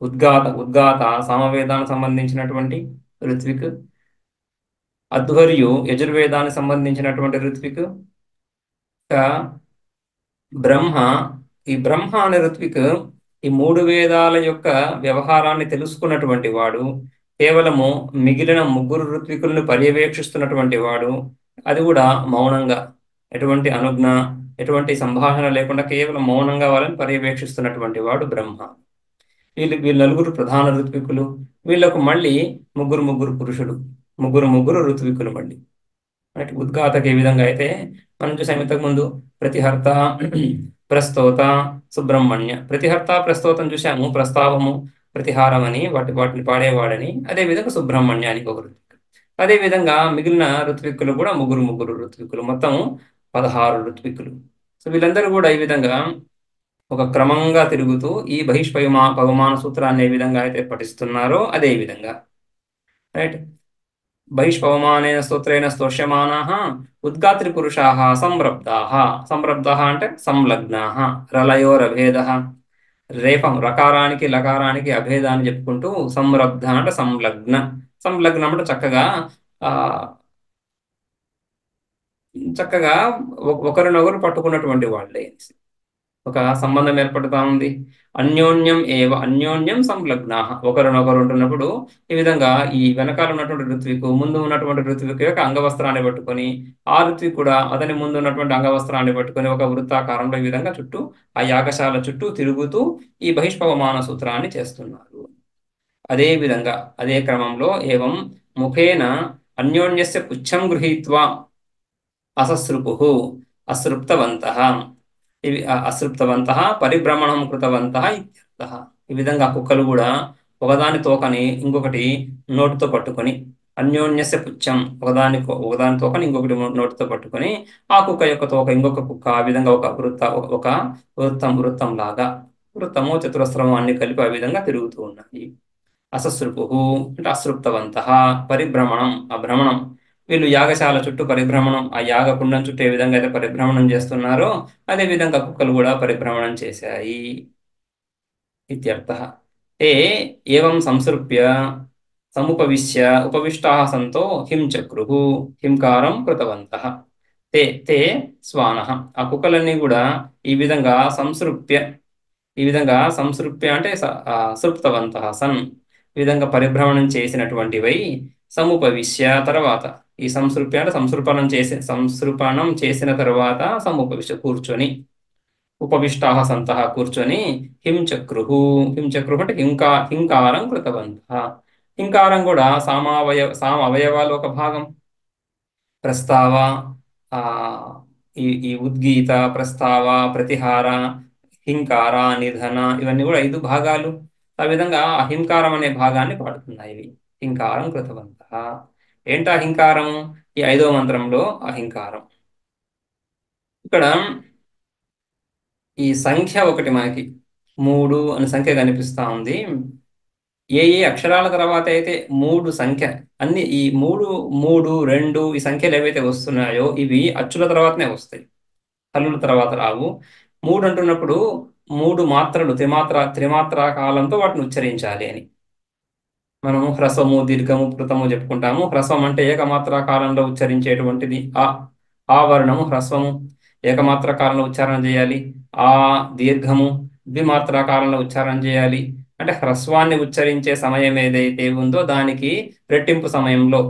ఉద్గాత సామవేదానికి సంబంధించినటువంటి ఋత్విక్, అధ్వర్యు యజుర్వేదానికి సంబంధించినటువంటి ఋత్విక్, ఇంకా బ్రహ్మ. ఈ బ్రహ్మ అనే ఋత్విక్ ఈ మూడు వేదాల యొక్క వ్యవహారాన్ని తెలుసుకున్నటువంటి వాడు, కేవలము మిగిలిన ముగ్గురు ఋత్వికులను పర్యవేక్షిస్తున్నటువంటి వాడు, అది కూడా మౌనంగా, ఎటువంటి అనుజ్ఞ, ఎటువంటి సంభాషణ లేకుండా కేవలం మౌనంగా వాళ్ళని పర్యవేక్షిస్తున్నటువంటి వాడు బ్రహ్మ. వీళ్ళు నలుగురు ప్రధాన ఋత్వికులు. వీళ్ళకు మళ్ళీ ముగ్గురు ముగ్గురు పురుషులు, ముగ్గురు ముగ్గురు ఋత్వికులు మళ్ళీ. అంటే ఉద్గాతకి ఏ విధంగా అయితే మనం చూసాం ఇంతకుముందు, ప్రతిహర్త, ప్రస్తోత, సుబ్రహ్మణ్య. ప్రతిహర్త ప్రస్తోతం చూసాము, ప్రస్తావము, ప్రతిహారం అని వాటిని పాడేవాడని. అదేవిధంగా సుబ్రహ్మణ్యానికి ఒక ఋత్విక్. అదేవిధంగా మిగిలిన ఋత్విక్కులు కూడా ముగ్గురు ముగ్గురు ఋత్విక్కులు, మొత్తం 16 ఋత్విక్కులు. సో వీళ్ళందరూ కూడా ఈ విధంగా ఒక క్రమంగా తిరుగుతూ ఈ పవమాన సూత్రాన్ని ఏ విధంగా అయితే పఠిస్తున్నారో అదే విధంగా, రైట్. బహిష్పవమానేన స్తోత్రేణ స్తోష్యమానాః ఉద్గాత్రిపురుషాः సంరబ్ధాः. సంరబ్ధాः అంటే సంలగ్నాः. రలయోరభేదः. రకారానికి లకారానికి అభేదాన్ని చెప్పుకుంటూ సంరబ్ధ అంటే సంలగ్న. సంలగ్నం అంటే చక్కగా ఒకరినొకరు పట్టుకున్నటువంటి వాళ్ళే, ఒక సంబంధం ఏర్పడుతూ ఉంది. అన్యోన్యం సంలగ్నా. ఒకరినొకరు ఉంటున్నప్పుడు ఈ విధంగా ఈ వెనకాల ఉన్నటువంటి ఋత్వికు, ముందు ఉన్నటువంటి ఋత్వికు యొక్క అంగవస్త్రాన్ని పట్టుకొని, ఆ ఋత్వికు కూడా అతని ముందు ఉన్నటువంటి అంగవస్త్రాన్ని పట్టుకొని ఒక వృత్తాకారంలో ఈ విధంగా చుట్టూ, ఆ యాగశాల చుట్టూ తిరుగుతూ ఈ బహిష్పవమాన సూత్రాన్ని చేస్తున్నారు. అదే విధంగా అదే క్రమంలో ఏవం ముఖేన అన్యోన్యస్య పుచ్చం గృహీత్వా అససృపు అసృప్తవంతః. ఇవి అసృప్తవంతః పరిభ్రమణం కృతవంతః ఇత్యర్థః. ఈ విధంగా కుక్కలు కూడా ఒకదాని తోకని ఇంకొకటి నోటితో పట్టుకొని, అన్యోన్యస్య పుచ్చం, ఒకదాని తోకని ఇంకొకటి నోటితో పట్టుకొని, ఆ కుక్క యొక్క తోక ఇంకొక కుక్క, ఆ విధంగా ఒక వృత్తం లాగా, వృత్తము చతురస్రము అన్ని కలిపి ఆ విధంగా తిరుగుతూ ఉన్నాయి. అససృపు అంటే అసృప్తవంతః, పరిభ్రమణం, ఆ భ్రమణం. వీళ్ళు యాగశాల చుట్టూ పరిభ్రమణం, ఆ యాగకుండం చుట్టూ ఏ విధంగా అయితే పరిభ్రమణం చేస్తున్నారో అదే విధంగా కుక్కలు కూడా పరిభ్రమణం చేశాయి ఇత్యర్థః. తే ఏవం సంసృప్య సముపవిశ్య ఉపవిష్టాః సంతో హించక్రుః హింకారం కృతవంతః. తే శ్వానః. ఆ కుక్కలన్నీ కూడా ఈ విధంగా సంసృప్య అంటే సృప్తవంతః సన్, ఈ విధంగా పరిభ్రమణం చేసినటువంటివై, సముపవిశ్య తర్వాత, ఈ సంసృప్య అంటే సంసృపణం చేసిన తర్వాత, సముపవిశ్య కూర్చొని, ఉపవిష్టాః సంతః కూర్చొని, హించక్రుః అంటే హింకారం కృతవంతః. హింకారం కూడా అవయవాలు ఒక భాగం. ప్రస్తావ, ఆ ఈ ఉద్గీత, ప్రస్తావ, ప్రతిహార, హింకార, నిధన, ఇవన్నీ కూడా 5 భాగాలు. ఆ విధంగా అహింకారం అనే భాగాన్ని పాడుతున్నాయి ఇవి. హింకారం కృతవంతః. ఏంటా హింకారం? ఈ 5వ మంత్రంలో అహింకారం. ఇక్కడ ఈ సంఖ్య ఒకటి మనకి 3 అనే సంఖ్య కనిపిస్తా ఉంది. ఏ అక్షరాల తర్వాత అయితే 3 సంఖ్య, అన్ని ఈ 3 3 2 ఈ సంఖ్యలు ఏవైతే వస్తున్నాయో ఇవి అచ్చుల తర్వాతనే వస్తాయి, హల్లుల తర్వాత రావు. 3 అంటున్నప్పుడు 3 మాత్రలు, త్రిమాత్రా కాలంతో వాటిని ఉచ్చరించాలి అని మనము హ్రస్వము, దీర్ఘము, ప్లుతము చెప్పుకుంటాము. హ్రస్వం అంటే ఏకమాత్రా కాలంలో ఉచ్చరించేటువంటిది. ఆ వర్ణము హ్రస్వము, ఏకమాత్రా కాలంలో ఉచ్చారణ చేయాలి. ఆ దీర్ఘము ద్విమాత్రా కాలంలో ఉచ్చారణ చేయాలి. అంటే హ్రస్వాన్ని ఉచ్చరించే సమయం ఏదైతే ఉందో దానికి రెట్టింపు సమయంలో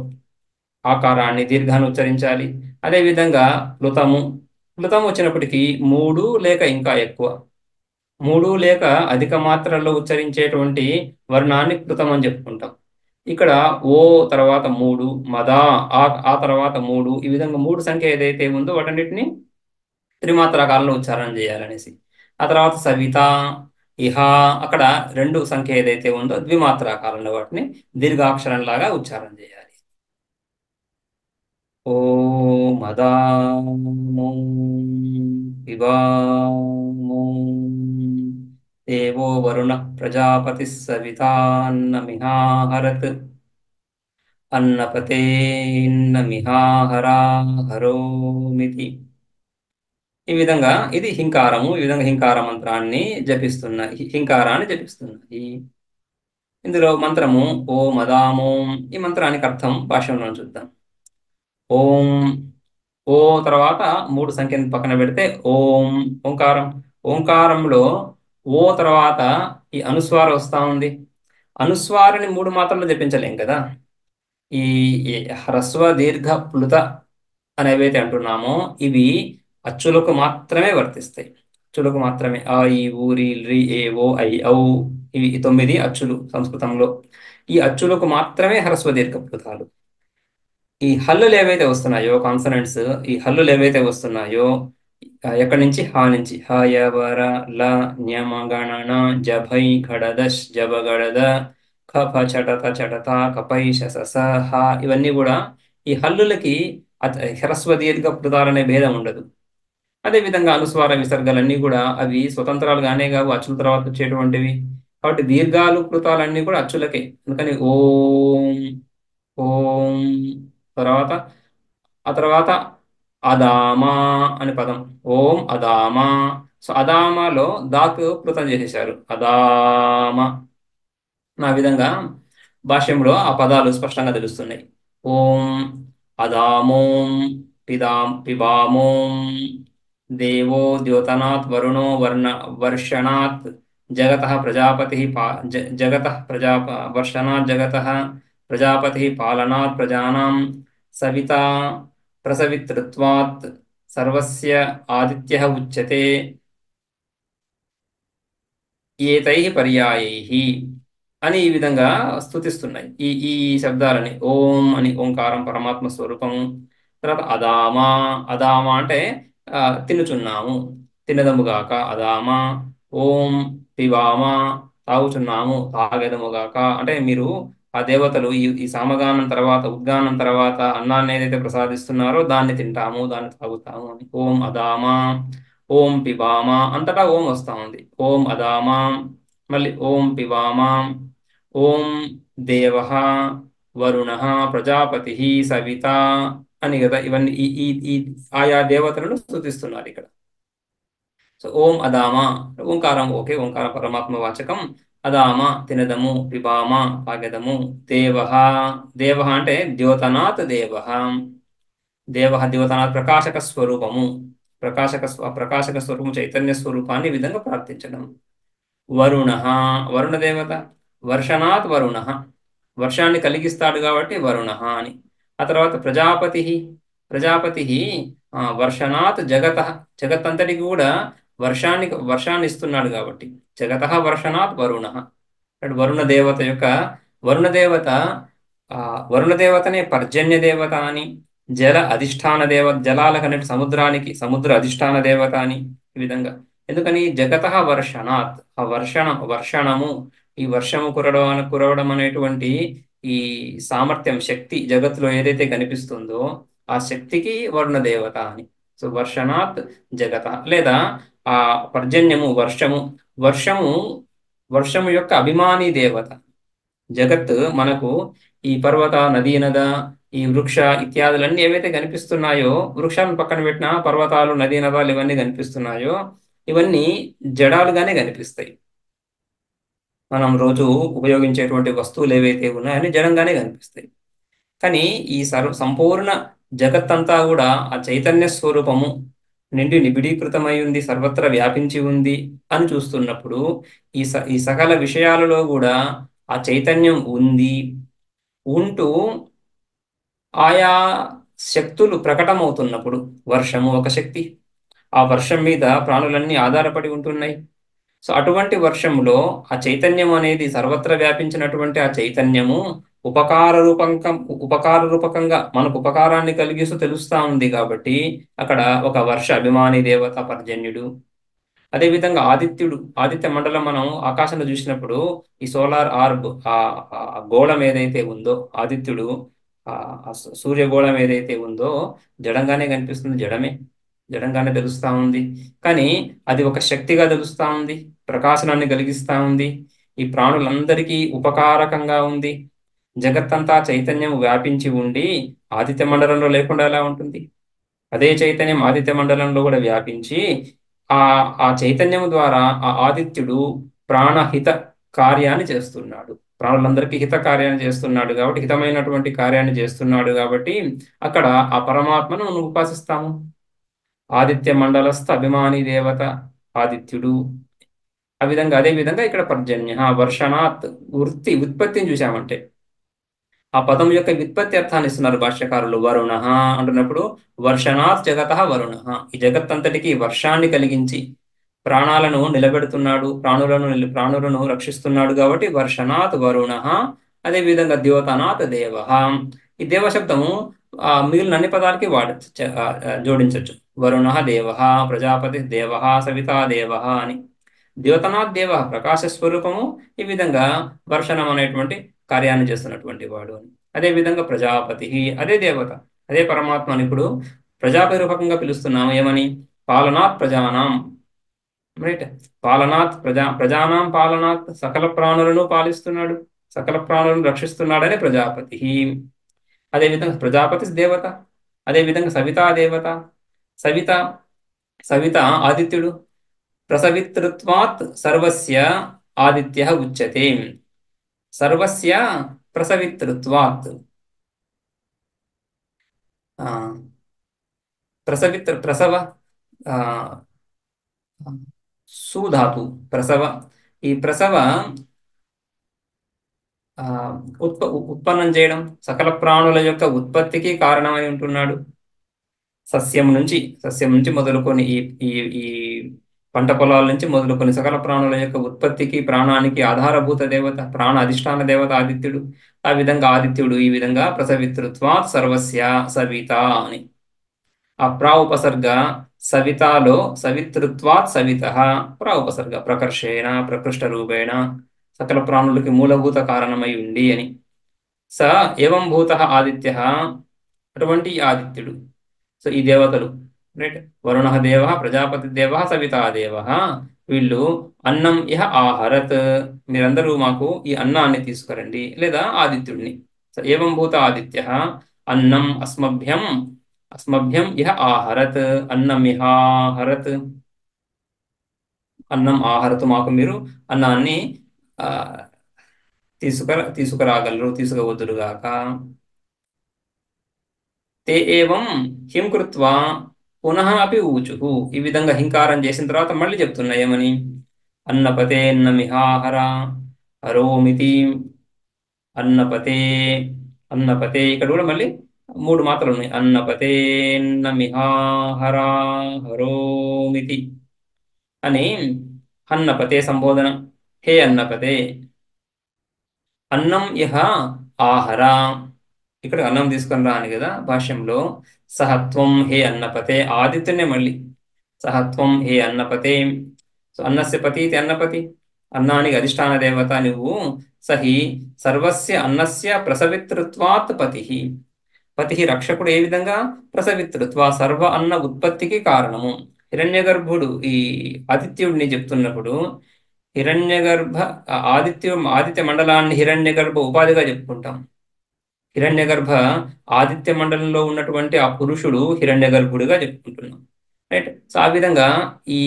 ఆకారాన్ని, దీర్ఘాన్ని ఉచ్చరించాలి. అదేవిధంగా ప్లుతము వచ్చినప్పటికీ 3 లేక ఇంకా ఎక్కువ, 3 లేక అధిక మాత్రల్లో ఉచ్చరించేటువంటి వర్ణాన్ని ప్లుతం అని చెప్పుకుంటాం. ఇక్కడ ఓ తర్వాత 3, మదా ఆ తర్వాత 3, ఈ విధంగా 3 సంఖ్య ఏదైతే ఉందో వాటన్నిటిని త్రిమాత్రా కాలంలో ఉచ్చారణ చేయాలనేసి. ఆ తర్వాత సవిత, ఇహ అక్కడ రెండు సంఖ్య ఏదైతే ఉందో ద్విమాత్రాకారంలో వాటిని దీర్ఘాక్షరంలాగా ఉచ్చారణ చేయాలి. ఓం అదాము పిబాము దేవో వరుణ ప్రజాపతి సవితాన్నమిహాహరత్ అన్నపతేన్నమిహాహరా హరోమితి. ఈ విధంగా ఇది హింకారము. ఈ విధంగా హింకార మంత్రాన్ని హింకారాన్ని జపిస్తున్నాయి. ఇందులో మంత్రము ఓం అదామోం. ఈ మంత్రానికి అర్థం భాష్యంలో చూద్దాం. ఓం ఓ తర్వాత 3 సంఖ్యను పక్కన పెడితే ఓం ఓంకారం. ఓంకారంలో ఓ తర్వాత ఈ అనుస్వారం వస్తా ఉంది. అనుస్వారాన్ని 3 మాత్రలు జపించలేం కదా. ఈ హ్రస్వ దీర్ఘ ప్లుత అనేవైతే అంటున్నామో ఇవి అచ్చులకు మాత్రమే వర్తిస్తాయి. అచ్చులకు మాత్రమే. ఆ ఈ ఊరి రి ఏ ఓ ఐ ఔ ఇవి 9 అచ్చులు సంస్కృతంలో. ఈ అచ్చులకు మాత్రమే హ్రస్వ దీర్ఘ ప్లుతాలు. ఈ హల్లులు ఏవైతే వస్తున్నాయో కాన్సనెంట్స్, ఈ హల్లులు ఏవైతే వస్తున్నాయో ఎక్కడి నుంచి హా నుంచి హయవర ల న్యమ గణన జభై ఘడదశ్ జబగడద ఖప చటత చటత కపై శసస హ ఇవన్నీ కూడా ఈ హల్లులకి హ్రస్వ దీర్ఘ పృతాలనే భేదం ఉండదు. అదేవిధంగా అనుస్వార విసర్గలన్నీ కూడా అవి స్వతంత్రాలుగానే కావు, అచ్చుల తర్వాత వచ్చేటువంటివి. కాబట్టి దీర్ఘాలు కృతాలన్నీ కూడా అచ్చులకే. అందుకని ఓం ఓం తర్వాత ఆ తర్వాత అదామా అనే పదం. ఓం అదామా. సో అదామాలో దాకు ప్లుతం చేసేశారు. అదామ. ఆ విధంగా భాష్యంలో ఆ పదాలు స్పష్టంగా తెలుస్తున్నాయి. ఓం అదామోం పిబామోం దేవో ద్యోతనాత్ వరుణో వర్షణాత్ జగతః ప్రజాపతి జగతః వర్షణాత్ జగతః ప్రజాపతి పాలనాత్ ప్రజానాం సవితా ప్రసవితృత్వాత్ సర్వస్య ఆదిత్యః ఉచ్యతే ఏతై పర్యాయై అని ఈ విధంగా స్తుతిస్తున్నాయి ఈ ఈ శబ్దాలని. ఓం అని ఓంకారం పరమాత్మ స్వరూపము. తర్వాత అదామా. అదామా అంటే తినుచున్నాము, తినదముగాక. అదామా. ఓం పిబామా, తాగుచున్నాము, తాగెదముగాక. అంటే మీరు ఆ దేవతలు ఈ సామగానం తర్వాత ఉద్గానం తర్వాత అన్నాన్ని ఏదైతే ప్రసాదిస్తున్నారో దాన్ని తింటాము, దాన్ని తాగుతాము అని. ఓం అదామా ఓం పిబామా అంతటా ఓం వస్తా ఉంది. ఓం అదామా మళ్ళీ ఓం పిబామా ఓం దేవ వరుణ ప్రజాపతి సవిత అని కదా. ఇవన్నీ ఈ ఈ ఈ ఆయా దేవతలను స్తుతిస్తున్నారు ఇక్కడ. సో ఓం అదామ ఓంకారం ఓకే, ఓంకారం పరమాత్మ వాచకం. అదామ తినదము, పిబామ తాగెదము. దేవ దేవ అంటే ద్యోతనాత్ దేవ. దేవ ద్యోతనాత్ ప్రకాశక స్వరూపము. ప్రకాశక స్వరూపము చైతన్య స్వరూపాన్ని ఈ విధంగా ప్రార్థించడం. వరుణ వరుణ దేవత. వర్షణాత్ వరుణ వర్షాన్ని కలిగిస్తాడు కాబట్టి వరుణ అని. ఆ తర్వాత ప్రజాపతి. ప్రజాపతి వర్షణాత్ జగత. జగత్తంతటికి కూడా వర్షాన్ని ఇస్తున్నాడు కాబట్టి జగత వర్షణాత్ వరుణ. వరుణ దేవత యొక్క వరుణ దేవతనే పర్జన్య దేవత అని, జల అధిష్టాన దేవత, జలాలకన్నట్టు సముద్ర అధిష్టాన దేవత అని ఈ విధంగా. ఎందుకని జగత వర్షణాత్. ఆ వర్షణము ఈ వర్షము కురవడం అనేటువంటి ఈ సామర్థ్యం, శక్తి జగత్తులో ఏదైతే కనిపిస్తుందో ఆ శక్తికి వరుణ దేవత అని. సో వర్షణాత్ జగత లేదా ఆ పర్జన్యము వర్షము యొక్క అభిమాని దేవత. జగత్ మనకు ఈ పర్వత, నదీ నద, ఈ వృక్ష ఇత్యాదులన్నీ ఏవైతే కనిపిస్తున్నాయో, వృక్షాలను పక్కన పెట్టిన పర్వతాలు, నదీ నదాలు ఇవన్నీ కనిపిస్తున్నాయో ఇవన్నీ జడాలుగానే కనిపిస్తాయి. మనం రోజు ఉపయోగించేటువంటి వస్తువులు ఏవైతే ఉన్నాయో అన్ని జడంగానే కనిపిస్తాయి. కానీ ఈ సంపూర్ణ జగత్తంతా కూడా ఆ చైతన్య స్వరూపము నిండి నిబిడీకృతమై ఉంది, సర్వత్రా వ్యాపించి ఉంది అని చూస్తున్నప్పుడు ఈ సకల విషయాలలో కూడా ఆ చైతన్యం ఉంటూ ఆయా శక్తులు ప్రకటమవుతున్నప్పుడు, వర్షము ఒక శక్తి, ఆ వర్షం మీద ప్రాణులన్నీ ఆధారపడి ఉంటున్నాయి. సో అటువంటి వర్షంలో ఆ చైతన్యం అనేది సర్వత్రా వ్యాపించినటువంటి ఆ చైతన్యము ఉపకార రూపకంగా మనకు ఉపకారాన్ని కలిగిస్తూ తెలుస్తా ఉంది. కాబట్టి అక్కడ ఒక వర్ష అభిమాని దేవత పర్జన్యుడు. అదేవిధంగా ఆదిత్యుడు, ఆదిత్య మండలం మనం ఆకాశంలో చూసినప్పుడు ఈ సోలార్ ఆర్బ్, ఆ గోళం ఏదైతే ఉందో ఆదిత్యుడు, సూర్యగోళం ఏదైతే ఉందో జడంగానే కనిపిస్తుంది, జడంగానే తెలుస్తా ఉంది. కానీ అది ఒక శక్తిగా తెలుస్తా ఉంది, ప్రకాశనాన్ని కలిగిస్తా ఉంది, ఈ ప్రాణులందరికీ ఉపకారకంగా ఉంది. జగత్తంతా చైతన్యం వ్యాపించి ఉండి ఆదిత్య మండలంలో లేకుండా ఎలా ఉంటుంది? అదే చైతన్యం ఆదిత్య మండలంలో కూడా వ్యాపించి ఆ ఆ చైతన్యం ద్వారా ఆ ఆదిత్యుడు ప్రాణహిత కార్యాన్ని చేస్తున్నాడు. ప్రాణులందరికీ హిత కార్యాన్ని చేస్తున్నాడు కాబట్టి, హితమైనటువంటి కార్యాన్ని చేస్తున్నాడు కాబట్టి అక్కడ ఆ పరమాత్మను మనం ఉపాసిస్తాము. ఆదిత్య మండలస్థ అభిమాని దేవత ఆదిత్యుడు. అదే విధంగా ఇక్కడ పర్జన్య వర్షణాత్, ఉత్పత్తిని చూసామంటే ఆ పదం యొక్క వ్యుత్పత్తి అర్థాన్ని ఇస్తున్నారు భాష్యకారులు. వరుణ అంటున్నప్పుడు వర్షణాత్ జగత వరుణ, ఈ జగత్తంతటికి వర్షాన్ని కలిగించి ప్రాణాలను నిలబెడుతున్నాడు, ప్రాణులను రక్షిస్తున్నాడు కాబట్టి వర్షణాత్ వరుణ. అదేవిధంగా ద్యోతనాత్ దేవ. ఈ దేవ శబ్దము మిగిలిన అన్ని పదాలకి జోడించవచ్చు. వరుణ దేవ, ప్రజాపతి దేవ, సవితా దేవ అని. ద్యోతనాథ్ దేవ ప్రకాశ స్వరూపము, ఈ విధంగా వర్షణం అనేటువంటి కార్యాన్ని చేస్తున్నటువంటి వాడు అని. అదేవిధంగా ప్రజాపతి, అదే దేవత, అదే పరమాత్మని ఇప్పుడు ప్రజాపతి రూపకంగా పిలుస్తున్నాము. ఏమని? పాలనాత్ ప్రజానాం, రైట్. పాలనాత్ ప్రజానాం పాలనాత్, సకల ప్రాణులను పాలిస్తున్నాడు, సకల ప్రాణులను రక్షిస్తున్నాడని ప్రజాపతి. అదేవిధంగా ప్రజాపతి దేవత. అదేవిధంగా సవితా దేవత, సవిత సవిత ఆదిత్యుడు. ప్రసవితృత్వాత్ సర్వస్య ఆదిత్య ఉచ్యతే. సర్వస్య ప్రసవితృత్వాత్, ప్రసవ సుధాతు ప్రసవ. ఈ ప్రసవ ఉత్పన్నం చేయడం, సకల ప్రాణుల యొక్క ఉత్పత్తికి కారణమై ఉంటున్నాడు. సస్యం నుంచి మొదలుకొని ఈ ఈ ఈ పంట పొలాల నుంచి మొదలుకొని సకల ప్రాణుల యొక్క ఉత్పత్తికి, ప్రాణానికి ఆధారభూత దేవత, ప్రాణ అధిష్టాన దేవత ఆదిత్యుడు. ఆ విధంగా ఆదిత్యుడు ఈ విధంగా ప్రసవితృత్వాత్ సర్వస్య సవిత అని. ఆ ఉపసర్గ సవితాలో సవితృత్వాత్ సవిత, ఉపసర్గ ప్రకర్షేణ ప్రకృష్ట రూపేణ సకల ప్రాణులకి మూలభూత కారణమై ఉండి అని. స ఏవం భూత ఆదిత్య, అటువంటి ఆదిత్యుడు. సో ఈ దేవతలు, రైట్. వరుణ దేవ, ప్రజాపతి దేవ, సవితా దేవ, వీళ్ళు అన్నం ఇహ ఆహరత్, మీరందరూ మాకు ఈ అన్నాన్ని తీసుకురండి, లేదా ఆదిత్యుడిని. సో ఏవం భూత ఆదిత్య అన్నం అస్మభ్యం ఇహ ఆహరత్, అన్నమిహాహరత్, అన్నం ఆహరతు, మాకు మీరు అన్నాన్ని తీసుకురాగలరు, తీసుకువద్దురుగాక. తే ఏవం హిం కృత్వా పునః అపి ఊచుహు, ఈ విధంగా హింకారం చేసిన తర్వాత మళ్ళీ చెప్తున్నా ఏమని? అన్నపతే అన్నమిహాహర హరోమితి. అన్నపతే ఇక్కడ కూడా మళ్ళీ 3 మాత్రలు ఉన్నాయి. అన్నపతే అన్నమిహాహర హరోమితి అని అన్నపతే సంబోధన. హే అన్నపతే, అన్నం ఇహ ఆహర, ఇక్కడ అన్నం తీసుకొని రా అని కదా భాష్యంలో. సహత్వం హే అన్నపతే, ఆదిత్యనే మళ్ళీ సహత్వం హే అన్నపతే. సో అన్నస్య పతి అన్నపతి, అన్నానికి అధిష్టాన దేవత నువ్వు. సహి సర్వస్య అన్నస్య ప్రసవితృత్వాత్ పతి రక్షకుడు. ఏ విధంగా? ప్రసవితృత్వ, సర్వ అన్న ఉత్పత్తికి కారణము. హిరణ్యగర్భుడు ఈ ఆదిత్యుడిని చెప్తున్నప్పుడు హిరణ్యగర్భ ఆదిత్య మండలాన్ని హిరణ్యగర్భ ఉపాధిగా చెప్పుకుంటాం. హిరణ్యగర్భ ఆదిత్య మండలంలో ఉన్నటువంటి ఆ పురుషుడు హిరణ్యగర్భుడిగా చెప్పుకుంటున్నాం, రైట్. సో ఆ విధంగా ఈ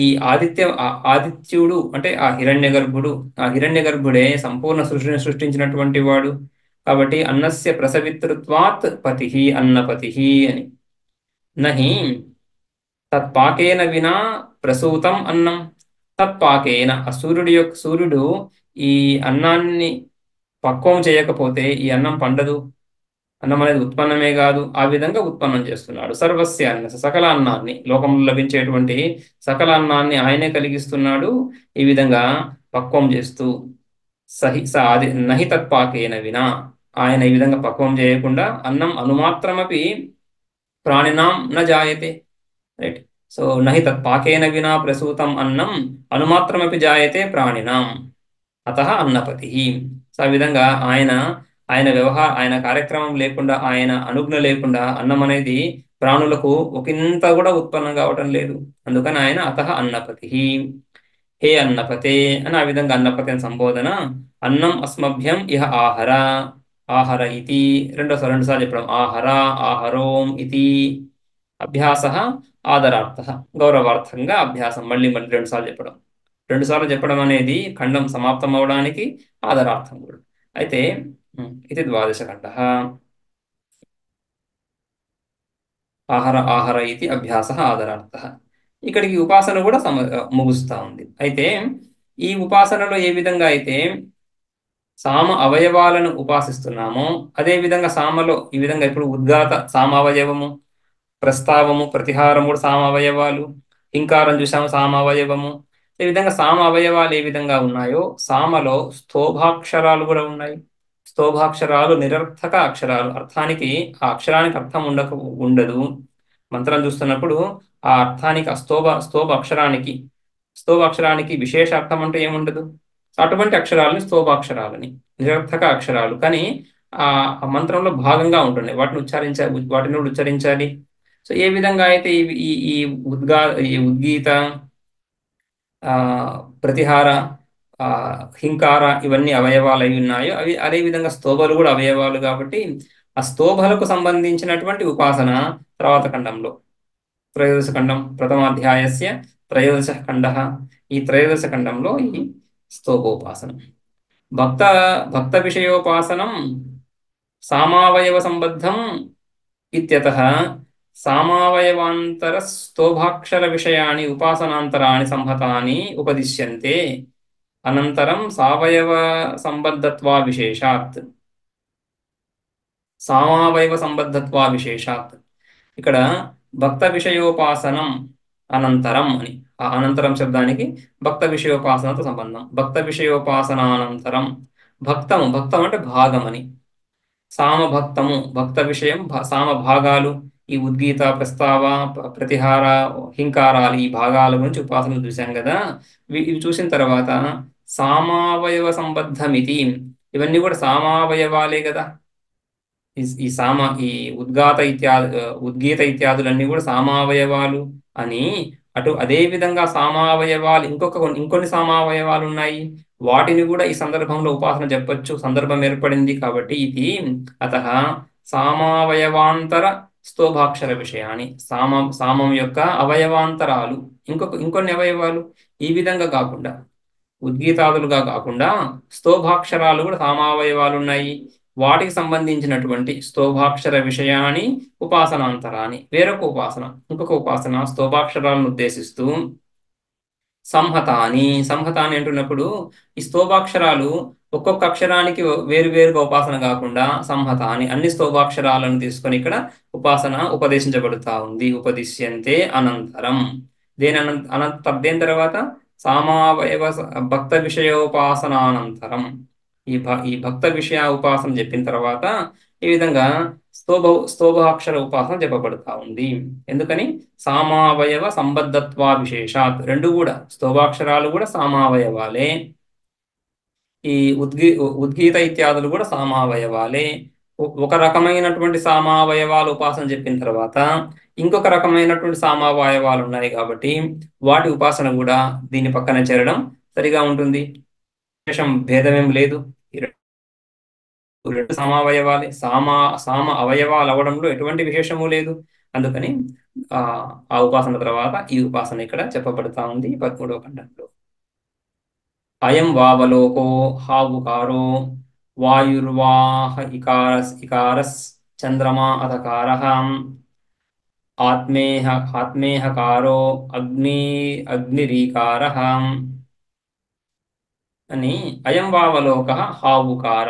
ఆదిత్యుడు అంటే ఆ హిరణ్యగర్భుడే సంపూర్ణ సృష్టిని సృష్టించినటువంటి వాడు కాబట్టి అన్నస్య ప్రసవితృత్వాత్ పతి అన్నపతి అని. నహి తత్పాకేన వినా ప్రసూతం అన్నం. తత్పాకేన, ఆ సూర్యుడు ఈ అన్నాన్ని పక్వం చేయకపోతే ఈ అన్నం పండదు, అన్నం అనేది ఉత్పన్నమే కాదు, ఆ విధంగా ఉత్పన్నం చేస్తున్నాడు. సర్వస్య అన్న, సకల అన్నాన్ని, లోకంలో లభించేటువంటి సకల అన్నాన్ని ఆయనే కలిగిస్తున్నాడు, ఈ విధంగా పక్వం చేస్తూ. నహి తత్పాకేన వినా, ఆయన ఈ విధంగా పక్వం చేయకుండా అన్నం అనుమాత్రమపి ప్రాణినాం న జాయతే, రైట్. సో నహి తత్పాకేన వినా ప్రసూతం అన్నం అనుమాత్రమపి జాయతే ప్రాణినాం అతః అన్నపతి. సో ఆ విధంగా ఆయన ఆయన కార్యక్రమం లేకుండా, ఆయన అనుజ్ఞ లేకుండా అన్నం అనేది ప్రాణులకు ఒకంత కూడా ఉత్పన్నం కావటం లేదు. అందుకని ఆయన అతః అన్నపతి. హే అన్నపతే అని ఆ విధంగా అన్నపతి అని సంబోధన. అన్నం అస్మభ్యం ఇహ ఆహర, ఆహర ఇది రెండు సార్లు చెప్పడం. ఆహర, ఆహరోం ఇది అభ్యాస ఆదరార్థ, గౌరవార్థంగా అభ్యాసం మళ్ళీ మళ్ళీ రెండు సార్లు చెప్పడం. రెండు సార్లు చెప్పడం అనేది ఖండం సమాప్తం అవడానికి ఆదరార్థం కూడా. అయితే ఇది ద్వాదశ ఖండ. ఆహార ఆహార ఇది అభ్యాస ఆదరార్థ. ఇక్కడికి ఉపాసన కూడా ముగుస్తా ఉంది. అయితే ఈ ఉపాసనలో ఏ విధంగా అయితే సామ అవయవాలను ఉపాసిస్తున్నామో, అదే విధంగా సామలో ఈ విధంగా ఇప్పుడు ఉద్గాత సామావయవము, ప్రస్తావము, ప్రతిహారము కూడా సామావయవాలు, హింకారం చూసాము సామావయవము. ఈ విధంగా సామ అవయవాలు ఏ విధంగా ఉన్నాయో సామలో స్థోభాక్షరాలు కూడా ఉన్నాయి. స్థోభాక్షరాలు నిరర్థక అక్షరాలు, అర్థానికి ఆ అక్షరానికి అర్థం ఉండదు. మంత్రం చూస్తున్నప్పుడు ఆ అర్థానికి స్తోభ అక్షరానికి విశేష అర్థం అంటే ఏముండదు. సో అటువంటి అక్షరాలని స్తోభాక్షరాలని, నిరర్థక అక్షరాలు, కానీ ఆ మంత్రంలో భాగంగా ఉంటున్నాయి. వాటిని కూడా ఉచ్చరించాలి. సో ఏ విధంగా అయితే ఈ ఈ ఈ ఉద్గీత, ప్రతిహార, హింకార ఇవన్నీ అవయవాలు అయి ఉన్నాయో అవి అదే విధంగా స్తోభలు కూడా అవయవాలు. కాబట్టి ఆ స్తోభలకు సంబంధించినటువంటి ఉపాసన తర్వాత ఖండంలో, త్రయోదశ ఖండం ప్రథమాధ్యాయస్య త్రయోదశ ఖండ. ఈ త్రయోదశ ఖండంలో ఈ స్తోభోపాసనం. భక్త భక్త విషయోపాసనం సామావయవ సంబద్ధం ఇత్యతః సామావయవాంతర స్తోభాక్షర విషయాన్ని ఉపాసనాంతరాన్ని సంహతాని ఉపదిశ్యంతే. అనంతరం సావయవ సంబద్ధత్వా విశేషాత్, సామావయవ సంబద్ధత్వా విశేషాత్. ఇక్కడ భక్త విషయోపాసనం అనంతరం అని, ఆ అనంతరం శబ్దానికి భక్త విషయోపాసనతో సంబంధం. భక్త విషయోపాసనానంతరం, భక్తం అంటే భాగం అని. సామభక్తము భక్త విషయం, సామ భాగాలు, ఈ ఉద్గీత, ప్రస్తావ, ప్రతిహార, హింకారాలు, ఈ భాగాల గురించి ఉపాసనలు చూశాం కదా. ఇవి చూసిన తర్వాత సామావయవ సంబద్ధమితి, ఇవన్నీ కూడా సామావయవాలే కదా. ఈ సామ ఈ ఉద్గీత ఇత్యాదులన్నీ కూడా సామావయవాలు అని. అదే విధంగా సామావయవాలు ఇంకొన్ని సామావయవాలు ఉన్నాయి. వాటిని కూడా ఈ సందర్భంలో ఉపాసన చెప్పొచ్చు, సందర్భం ఏర్పడింది కాబట్టి. ఇది అతః సామావయవాంతర స్తోభాక్షర విషయాన్ని, సామం యొక్క అవయవాంతరాలు, ఇంకొన్ని అవయవాలు ఈ విధంగా కాకుండా, ఉద్గీతాదులుగా కాకుండా స్తోభాక్షరాలు కూడా సామావయవాలు ఉన్నాయి. వాటికి సంబంధించినటువంటి స్తోభాక్షర విషయాన్ని ఉపాసనాంతరాన్ని, ఇంకొక ఉపాసన స్తోభాక్షరాలను ఉద్దేశిస్తూ సంహతాని అంటున్నప్పుడు ఈ స్తోభాక్షరాలు ఒక్కొక్క అక్షరానికి వేరువేరుగా ఉపాసన కాకుండా సంహతాని అన్ని స్తోభాక్షరాలను తీసుకొని ఇక్కడ ఉపాసన ఉపదేశించబడుతా ఉంది. ఉపదిశ్యంతే అనంతరం, దేని తర్వాత సామావయవ భక్త విషయోపాసనానంతరం, ఈ భక్త విషయ ఉపాసన చెప్పిన తర్వాత ఈ విధంగా స్తోభాక్షర ఉపాసన చెప్పబడుతా ఉంది. ఎందుకని? సామావయవ సంబద్ధత్వా విశేషాత్. రెండు కూడా స్తోభాక్షరాలు కూడా సామావయవాలే, ఈ ఉద్గీత ఇత్యాదులు కూడా సామావయవాలే. ఒక రకమైనటువంటి సామావయవాలు ఉపాసన చెప్పిన తర్వాత ఇంకొక రకమైనటువంటి సామావయవాలు ఉన్నాయి కాబట్టి వాటి ఉపాసన కూడా దీని పక్కన చేరడం సరిగా ఉంటుంది. విశేషం భేదమేం లేదు. రెండు సామావయవాలే, సామ అవయవాలు అవ్వడంలో ఎటువంటి విశేషము లేదు. అందుకని ఆ ఉపాసన తర్వాత ఈ ఉపాసన ఇక్కడ చెప్పబడతా ఉంది 13వ ఖండంలో. అయం వావలోకో హావుకారో వాయుర్వాహ ఇకారస్ చంద్రమా అధకారః ఆత్మేహకారో అగ్నిరీకారః అని. అయం వావలోక హావుకార.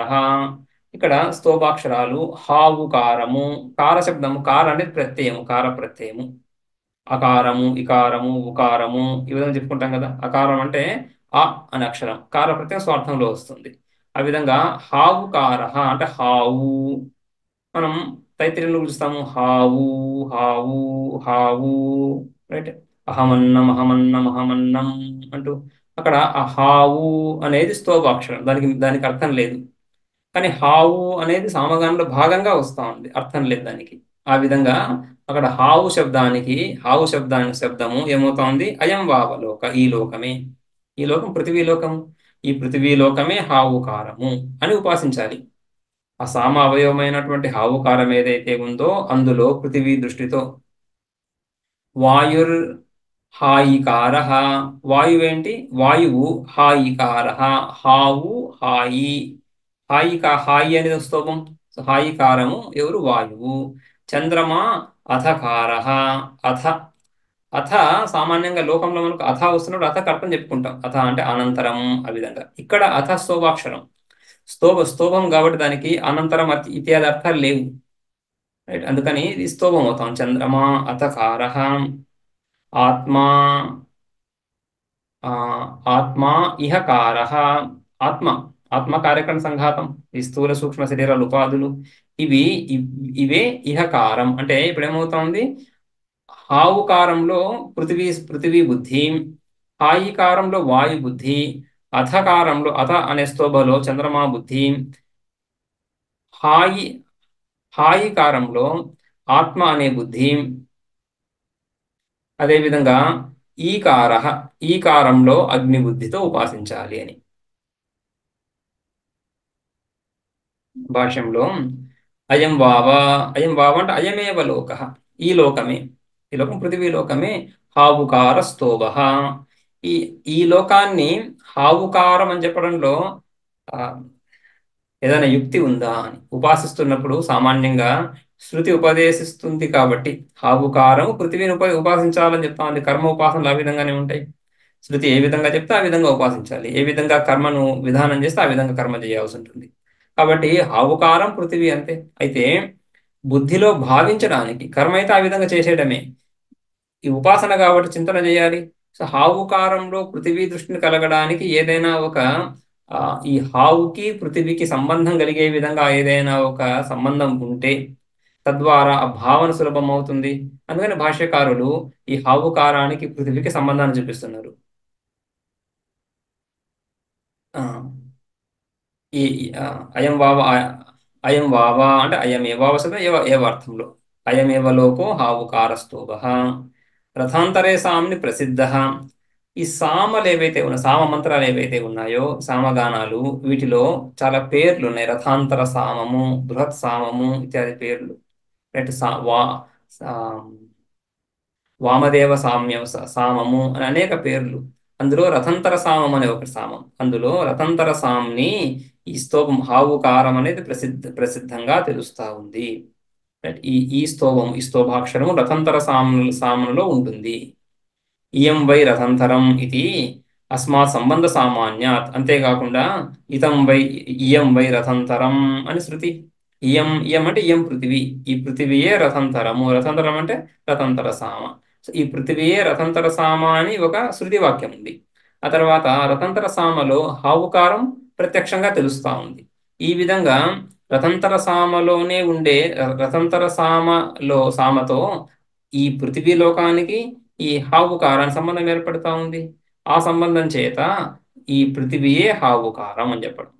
ఇక్కడ స్తోభాక్షరాలు హావుకారము, కారశబ్దము, కార అనేది ప్రత్యయము, కార ప్రత్యయము. అకారము, ఇకారము, ఉకారము ఈ విధంగా చెప్పుకుంటాం కదా. అకారం అంటే ఆ అనే అక్షరం, కార ప్రత్యయం స్వార్థంలో వస్తుంది. ఆ విధంగా హావుకార అంటే హావు. మనం తైత్తిరీయంలో చూస్తాము హావు హావు హావు, రైట్. అహమన్నం అహమన్నం అహమన్నం అంటూ అక్కడ ఆ హావు అనేది స్తోభాక్షరం, దానికి అర్థం లేదు. కానీ హావు అనేది సామగానంలో భాగంగా వస్తా ఉంది, అర్థం లేదు దానికి. ఆ విధంగా అక్కడ హావు శబ్దానికి శబ్దము ఏమవుతోంది? అయం వావలోక, ఈ లోకమే, ఈ లోకం పృథివీలోకం, ఈ పృథివీలోకమే హావుకారము అని ఉపాసించాలి. ఆ సామ అవయవమైనటువంటి హావుకారం ఏదైతే ఉందో అందులో పృథివీ దృష్టితో వాయుర్ హాయికార, వాయువేంటి? వాయువు హాయికార, హావు హాయి, హాయి అనేది స్తోభం. సో హాయికారము ఎవరు? వాయువు. చంద్రమా అథకార, అథ, అథ సామాన్యంగా లోకంలో మనకు అథ వస్తున్నప్పుడు అథకు అర్థం చెప్పుకుంటాం, అథ అంటే అనంతరం, ఆ విధంగా. ఇక్కడ అథ స్తోభాక్షరం, స్తోభం కాబట్టి దానికి అనంతరం ఇత్యాది అర్థాలు లేవు, రైట్? అందుకని ఇది స్తోభం అవుతాం. చంద్రమా అథకార, ఆత్మా, ఆ, ఆత్మా ఇహకార, ఆత్మ, ఆత్మ కార్యక్రమ సంఘాతం, ఈ స్థూల సూక్ష్మ శరీరాలు ఉపాధులు, ఇవి ఇవే ఇహకారం. అంటే ఇప్పుడు ఏమవుతోంది? హావుకారంలో పృథివీ బుద్ధి, హాయికారంలో వాయు బుద్ధి, అథకారంలో అథ అనే స్తోభలో చంద్రమా బుద్ధి, హాయి హాయికారంలో ఆత్మ అనే బుద్ధి, అదేవిధంగా ఈకార, ఈకారంలో అగ్ని బుద్ధితో ఉపాసించాలి అని భాష్యంలో. అయం వావ అంటే అయమేవ లోక, ఈ లోకమే, ఈ లోకం పృథివీ లోకమే హావుకార స్తోభ. ఈ ఈ లోకాన్ని హావుకారం అని చెప్పడంలో ఆ, ఏదైనా యుక్తి ఉందా అని ఉపాసిస్తున్నప్పుడు సామాన్యంగా శృతి ఉపదేశిస్తుంది కాబట్టి హావుకారం పృథివీని ఉపాసించాలని చెప్తా ఉంది. కర్మ ఉపాసనలు ఆ విధంగానే ఉంటాయి. శృతి ఏ విధంగా చెప్తే ఆ విధంగా ఉపాసించాలి, ఏ విధంగా కర్మను విధానం చేస్తే ఆ విధంగా కర్మ చేయాల్సి ఉంటుంది. కాబట్టి హావుకారం పృథివీ అంతే. అయితే బుద్ధిలో భావించడానికి కర్మ అయితే ఆ విధంగా చేసేయడమే, ఈ ఉపాసన కాబట్టి చింతన చేయాలి. సో హావుకారంలో పృథివీ దృష్టిని కలగడానికి ఏదైనా ఒక ఆ, ఈ హావుకి పృథివీకి సంబంధం కలిగే విధంగా ఏదైనా ఒక సంబంధం ఉంటే తద్వారా ఆ భావన సులభం అవుతుంది. అందుకని భాష్యకారులు ఈ హావుకారానికి పృథివీకి సంబంధాన్ని చూపిస్తున్నారు. ఆ, ఈ అయం వావ అంటే అయమేవ అవసరం ఏవ అర్థంలో, అయమేవ లోకో హావుకారస్తోభ. రథాంతరే సామ్ని ప్రసిద్ధ. ఈ సామలు ఏవైతే ఉన్నాయో, సామ మంత్రాలు ఏవైతే ఉన్నాయో, సామగానాలు, వీటిలో చాలా పేర్లు ఉన్నాయి. రథాంతర సామము, బృహత్ సామము ఇత్యాది పేర్లు. రైట్? సా- వామదేవ సామ్యం, సామము అని అనేక పేర్లు. అందులో రథంతర సామం అనే ఒక సామం, అందులో రథంతర సామ్ని ఈ స్తోభం హావుకారం అనేది ప్రసిద్ధంగా తెలుస్తా ఉంది. రైట్? ఈ స్తోభాక్షరము రథంతర సామములో ఉంటుంది. ఇయం వై రథంతరం ఇది అస్మాత్ సంబంధ సామాన్యాత్, అంతేకాకుండా ఇయం వై రథంతరం అని శృతి. ఇయం అంటే ఇయం పృథివీ, ఈ పృథివీయే రథంతరము, రథంతరం అంటే రథంతర సామ. సో ఈ పృథివీయే రథంతర సామ అని ఒక శృతి వాక్యం ఉంది. ఆ తర్వాత రథంతర సామలో హావుకారం ప్రత్యక్షంగా తెలుస్తా ఉంది. ఈ విధంగా రథంతర సామలోనే ఉండే రథంతర సామతో ఈ పృథివీ లోకానికి ఈ హావుకారానికి సంబంధం ఏర్పడుతా ఉంది. ఆ సంబంధం చేత ఈ పృథివీయే హావుకారం అని చెప్పడం.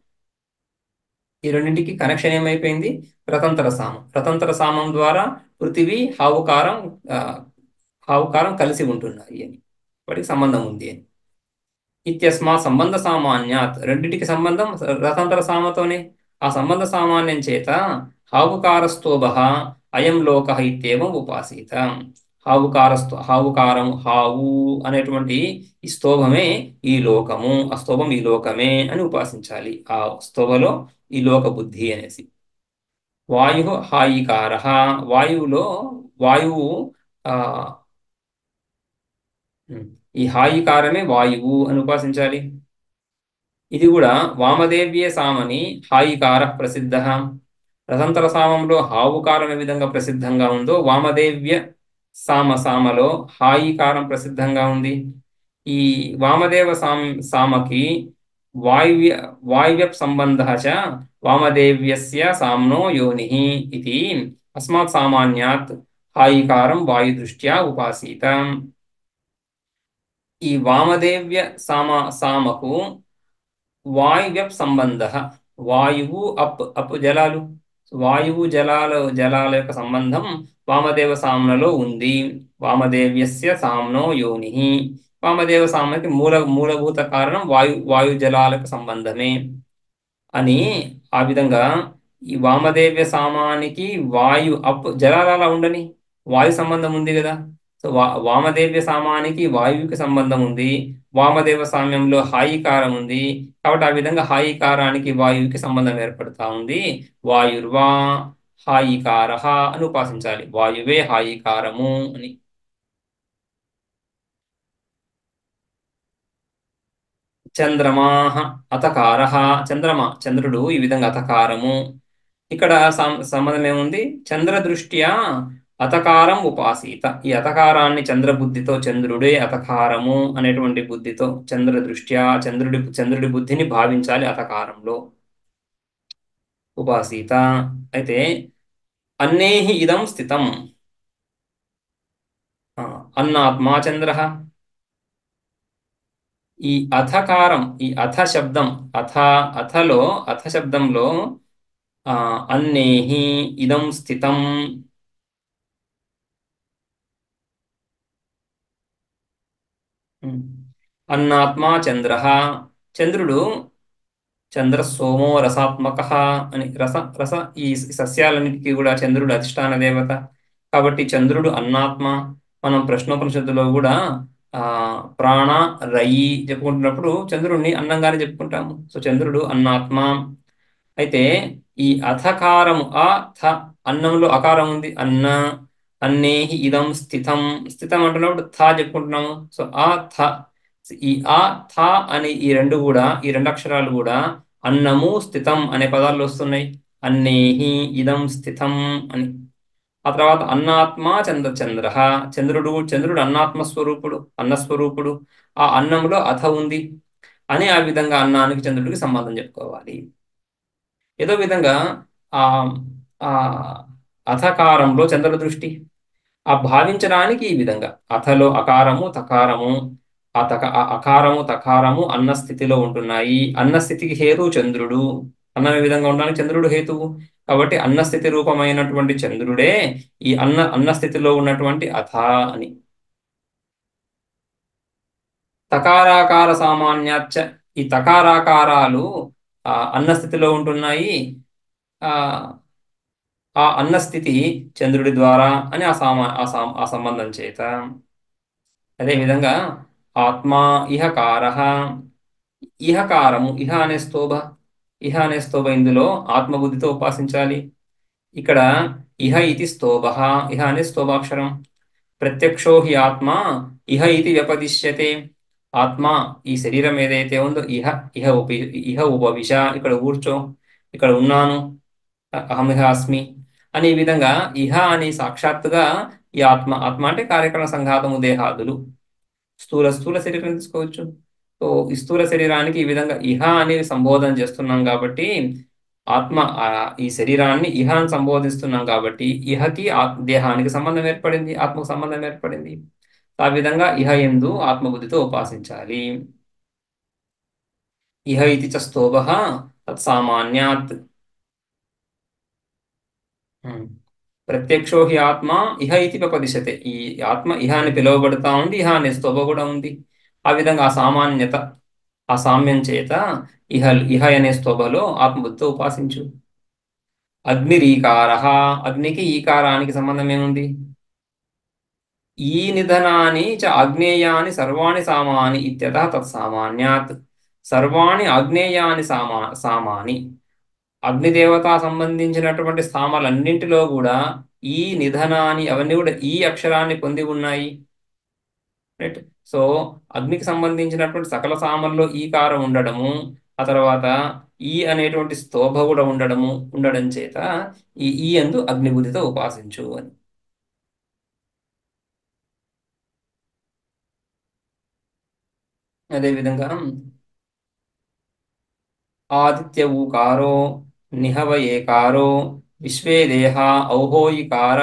ఈ రెండింటికి కనెక్షన్ ఏమైపోయింది? రతంతర సామం ద్వారా పృథివీ ఆ, హావుకారం కలిసి ఉంటున్నాయి అని, వాటికి సంబంధం ఉంది అని. ఇత్యస్మా సంబంధ సామాన్యాత్, రెండింటికి సంబంధం రథాంతర సామతోనే. ఆ సంబంధ సామాన్యం చేత హావుకారస్తోభ అయం లోక ఇత్యేవం ఉపాసీత. హావుకారం, హావు అనేటువంటి ఈ స్తోభమే ఈ లోకము, ఆ స్తోభం ఈ లోకమే అని ఉపాసించాలి. ఆ స్తోభలో ఈ లోక బుద్ధి అనేసి. వాయు హాయికార, వాయువులో వాయువు ఆ ఈ హాయికారమే వాయువు అని ఉపాసించాలి. ఇది కూడా వామదేవ్యే సామని హాయికార ప్రసిద్ధ. రథంతర సామంలో హావుకారం ఏ విధంగా ప్రసిద్ధంగా ఉందో వామదేవ్య సామలో హాయికారం ప్రసిద్ధంగా ఉంది. ఈ వామదేవ సామకి వాయువ్య వాయువ్య సంబంధ చ వామదేవ్యస్య సామ్నో యోనిః ఇది అస్మాత్ సామాన్యాత్ హాయికారం వాయుదృష్ట్యా ఉపాసీత. ఈ వామదేవ్య సామకు వాయువ్యప్ సంబంధ. వాయువు అప్ జలాలు. వాయువు జలాల యొక్క సంబంధం వామదేవ సామ్నలో ఉంది. వామదేవ్యస్య సామ్నో యోని. వామదేవ సామ్నకి మూలభూత కారణం వాయు జలాలకు సంబంధమే అని. ఆ విధంగా ఈ వామదేవ్య సామానికి జలాలు అలా ఉండని వాయు సంబంధం ఉంది కదా. సో వామదేవ్య సామానికి వాయువుకి సంబంధం ఉంది. వామదేవ సామ్యంలో హాయికారం ఉంది. కాబట్టి ఆ విధంగా హాయికారానికి వాయువుకి సంబంధం ఏర్పడుతా ఉంది. వాయుర్వా హాయికార అని ఉపాసించాలి. వాయువే హాయికారము అని. చంద్రమాహ అతకార. చంద్రుడు ఈ విధంగా అతకారము. ఇక్కడ సంబంధం ఏముంది? చంద్ర దృష్ట్యా అతకారం ఉపాసీత. ఈ అతకారాన్ని చంద్రబుద్ధితో, చంద్రుడే అతకారము అనేటువంటి బుద్ధితో, చంద్ర దృష్ట్యా చంద్రుడి బుద్ధిని భావించాలి అతకారంలో. ఉపాసీత. అయితే అన్నేహి ఇదం స్థితం. అన్నాత్మా చంద్ర. ఈ అథకారం, ఈ అథ శబ్దం, అథలో అథ శబ్దంలో అన్నేహి ఇదం స్థితం. అన్నాత్మా చంద్ర. చంద్రుడు చంద్ర సోమో రసాత్మక అని. రస ఈ సస్యాలన్నిటికీ కూడా చంద్రుడు అధిష్టాన దేవత. కాబట్టి చంద్రుడు అన్నాత్మ. మనం ప్రశ్నోపనిషత్తులో కూడా ఆ ప్రాణ రయి చెప్పుకుంటున్నప్పుడు చంద్రుడిని అన్నంగానే చెప్పుకుంటాము. సో చంద్రుడు అన్నాత్మ. అయితే ఈ అథకారము థ, అన్నంలో అకారం ఉంది. అన్నేహి ఇదం స్థితం. స్థితం అంటున్నప్పుడు థ చెప్పుకుంటున్నాము. సో థ, ఈ థ అనే ఈ రెండు అక్షరాలు కూడా అన్నము స్థితం అనే పదాల్లో వస్తున్నాయి. అన్నేహి ఇదం స్థితం అని. ఆ తర్వాత అన్నాత్మ చంద్ర. చంద్రుడు అన్నాత్మ స్వరూపుడు, అన్నస్వరూపుడు. ఆ అన్నంలో అథ ఉంది అని. ఆ విధంగా అన్నానికి చంద్రుడికి సంబంధం చెప్పుకోవాలి. ఏదో విధంగా ఆ ఆ అథకారంలో చంద్ర దృష్టి ఆ భావించడానికి ఈ విధంగా అథలో అకారము తకారము, ఆ అకారము తకారము అన్న స్థితిలో ఉంటున్నాయి. అన్న స్థితికి హేతు చంద్రుడు. అన్నం ఏ విధంగా ఉండడానికి చంద్రుడు హేతువు. కాబట్టి అన్నస్థితి రూపమైనటువంటి చంద్రుడే ఈ అన్నస్థితిలో ఉన్నటువంటి అథ అని. తకారాకార సామాన్యాచ్చ. ఈ తకారాకారాలు అన్నస్థితిలో ఉంటున్నాయి. ఆ ఆ అన్నస్థితి చంద్రుడి ద్వారా అని ఆ సంబంధం చేత. అదేవిధంగా ఆత్మా ఇహకార. ఇహకారము, ఇహ అనే స్తోభ ఇందులో ఆత్మబుద్ధితో ఉపాసించాలి. ఇక్కడ ఇహ ఇది స్తోభ. ఇహ అనే స్తోభాక్షరం. ప్రత్యక్షో హి ఆత్మ ఇహ ఇది వ్యపదిశ్యతే. ఆత్మ ఈ శరీరం ఏదైతే ఉందో ఇహ ఉపవిశ, ఇక్కడ కూర్చో, ఇక్కడ ఉన్నాను, అహమిహ అస్మి అని. ఈ విధంగా ఇహ అని సాక్షాత్తుగా ఈ ఆత్మ అంటే కార్యక్రమ సంఘాతము దేహాదులు. స్థూల శరీరం తీసుకోవచ్చు. సో ఈ స్థూల శరీరానికి ఈ విధంగా ఇహ అని సంబోధన చేస్తున్నాం కాబట్టి ఆత్మ ఈ శరీరాన్ని ఇహ అని సంబోధిస్తున్నాం కాబట్టి ఇహకి దేహానికి సంబంధం ఏర్పడింది, ఆత్మకు సంబంధం ఏర్పడింది. ఆ విధంగా ఇహ యందు ఆత్మబుద్ధితో ఉపాసించాలి. ఇహ ఇది చ స్తోభ తత్సామాన్యాత్. ప్రత్యక్షో హి ఆత్మ ఇహ ఇది ప్రపదిశతే. ఈ ఆత్మ ఇహ అని పిలువబడతా ఉంది, ఇహ అనే స్తోభ కూడా ఉంది. ఆ విధంగా ఆ సామాన్యత, ఆ సామ్యం చేత ఇహ ఇహ అనే స్తోభలో ఆత్మబుద్ధితో ఉపాసించు. అగ్నిరీకార. అగ్నికి ఈకారానికి సంబంధం ఏముంది? ఈ నిధనాని చ అగ్నేయాని సర్వాణి సామాని ఇత్యతః తత్సామాన్యాత్. సర్వాణి అగ్నేయాని సామాని. అగ్నిదేవత సంబంధించినటువంటి స్థామాలన్నింటిలో కూడా ఈ నిధనాన్ని అవన్నీ కూడా ఈ అక్షరాన్ని పొంది ఉన్నాయి. రైట్. సో అగ్నికి సంబంధించినటువంటి సకల సామల్లో ఈ కారం ఉండడము, ఆ తర్వాత ఈ అనేటువంటి స్తోభ కూడా ఉండడం చేత ఈ యందు అగ్నిబుద్ధితో ఉపాసించు అని. అదేవిధంగా ఆదిత్య ఊకారో నిహవ ఏకారో విశ్వే దేహా ఔహోయికార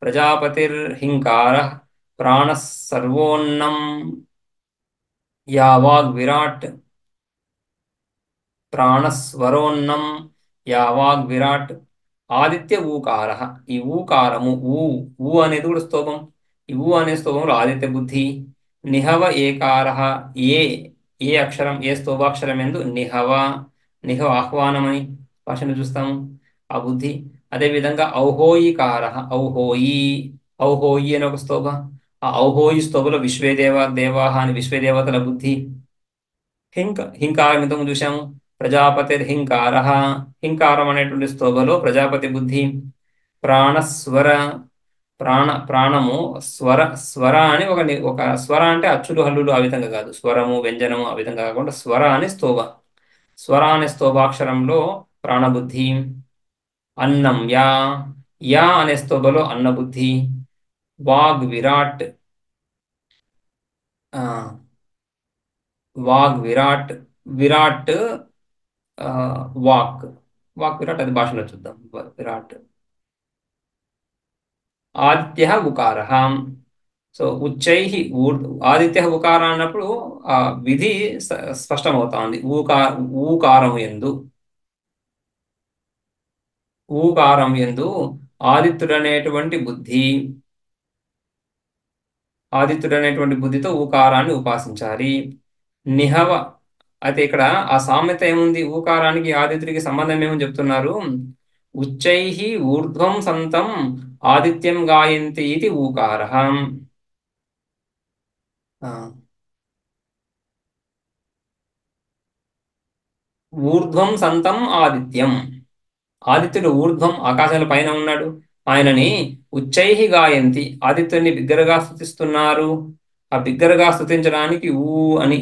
ప్రజాపతిర్హింకార ప్రాణః సర్వోన్నం. యావాగ్ విరాట్ ప్రాణస్వరోన్నం యావాగ్ విరాట్ ఆదిత్య ఊకార. ఈ ఊకారము ఊ అనేది కూడా స్తోభం. ఈ ఊ అనే స్తోభంలో ఆదిత్య బుద్ధి. నిహవ ఏకార. ఏ ఏ అక్షరం ఏ స్తోభాక్షరం ఎందు నిహవ. నిహవ ఆహ్వానమని భాషను చూస్తాము, ఆ బుద్ధి. అదేవిధంగా ఔహోయికార. ఔహోయి. ఔహోయి అనే ఒక స్తోభ. ఆ ఔహోయి స్తోభలో దేవాహ అని విశ్వదేవతల బుద్ధి. హింకారం ఇంతకు చూసాము. ప్రజాపతి హింకార. హింకారం అనేటువంటి స్తోభలో ప్రజాపతి బుద్ధి. ప్రాణస్వర. ప్రాణము స్వర. స్వర అని ఒక స్వర అంటే అచ్చులు హల్లులు ఆ విధంగా కాదు, స్వరము వ్యంజనము ఆ విధంగా కాకుండా స్వర అని స్తోభ. స్వర అనే స్తోభాక్షరంలో ప్రాణబుద్ధి. అన్నం యా. యా అనే స్తోభలో అన్నబుద్ధి. వాగ్ విరాట్. ఆ, వాగ్ విరాట్. విరాట్ వాక్. వాక్ విరాట్ అది భాషలో చూద్దాం. విరాట్. ఆదిత్య ఉకార. సో ఉచ్చై ఆదిత్య ఉకార అన్నప్పుడు ఆ విధి స్పష్టమవుతోంది. ఊకారం ఎందు. ఊకారం ఎందు ఆదిత్యుడనేటువంటి బుద్ధి. ఆదిత్యుడనేటువంటి బుద్ధితో ఊకారాన్ని ఉపాసించాలి. నిహవ. అయితే ఇక్కడ ఆ సామెత ఏముంది, ఊకారానికి ఆదిత్యుడికి సంబంధం ఏమని చెప్తున్నారు. ఉచ్చై ఊర్ధ్వం సంతం ఆదిత్యం గాయంతి ఇది ఊకార. ఊర్ధ్వం సంతం ఆదిత్యం. ఆదిత్యుడు ఊర్ధ్వం ఆకాశాల పైన ఉన్నాడు. ఆయనని ఉచ్చై గాయంతి ఆదిత్యుని బిగ్గరగా స్తుతిస్తున్నారు. ఆ బిగ్గరగా స్తుతించడానికి ఊ అని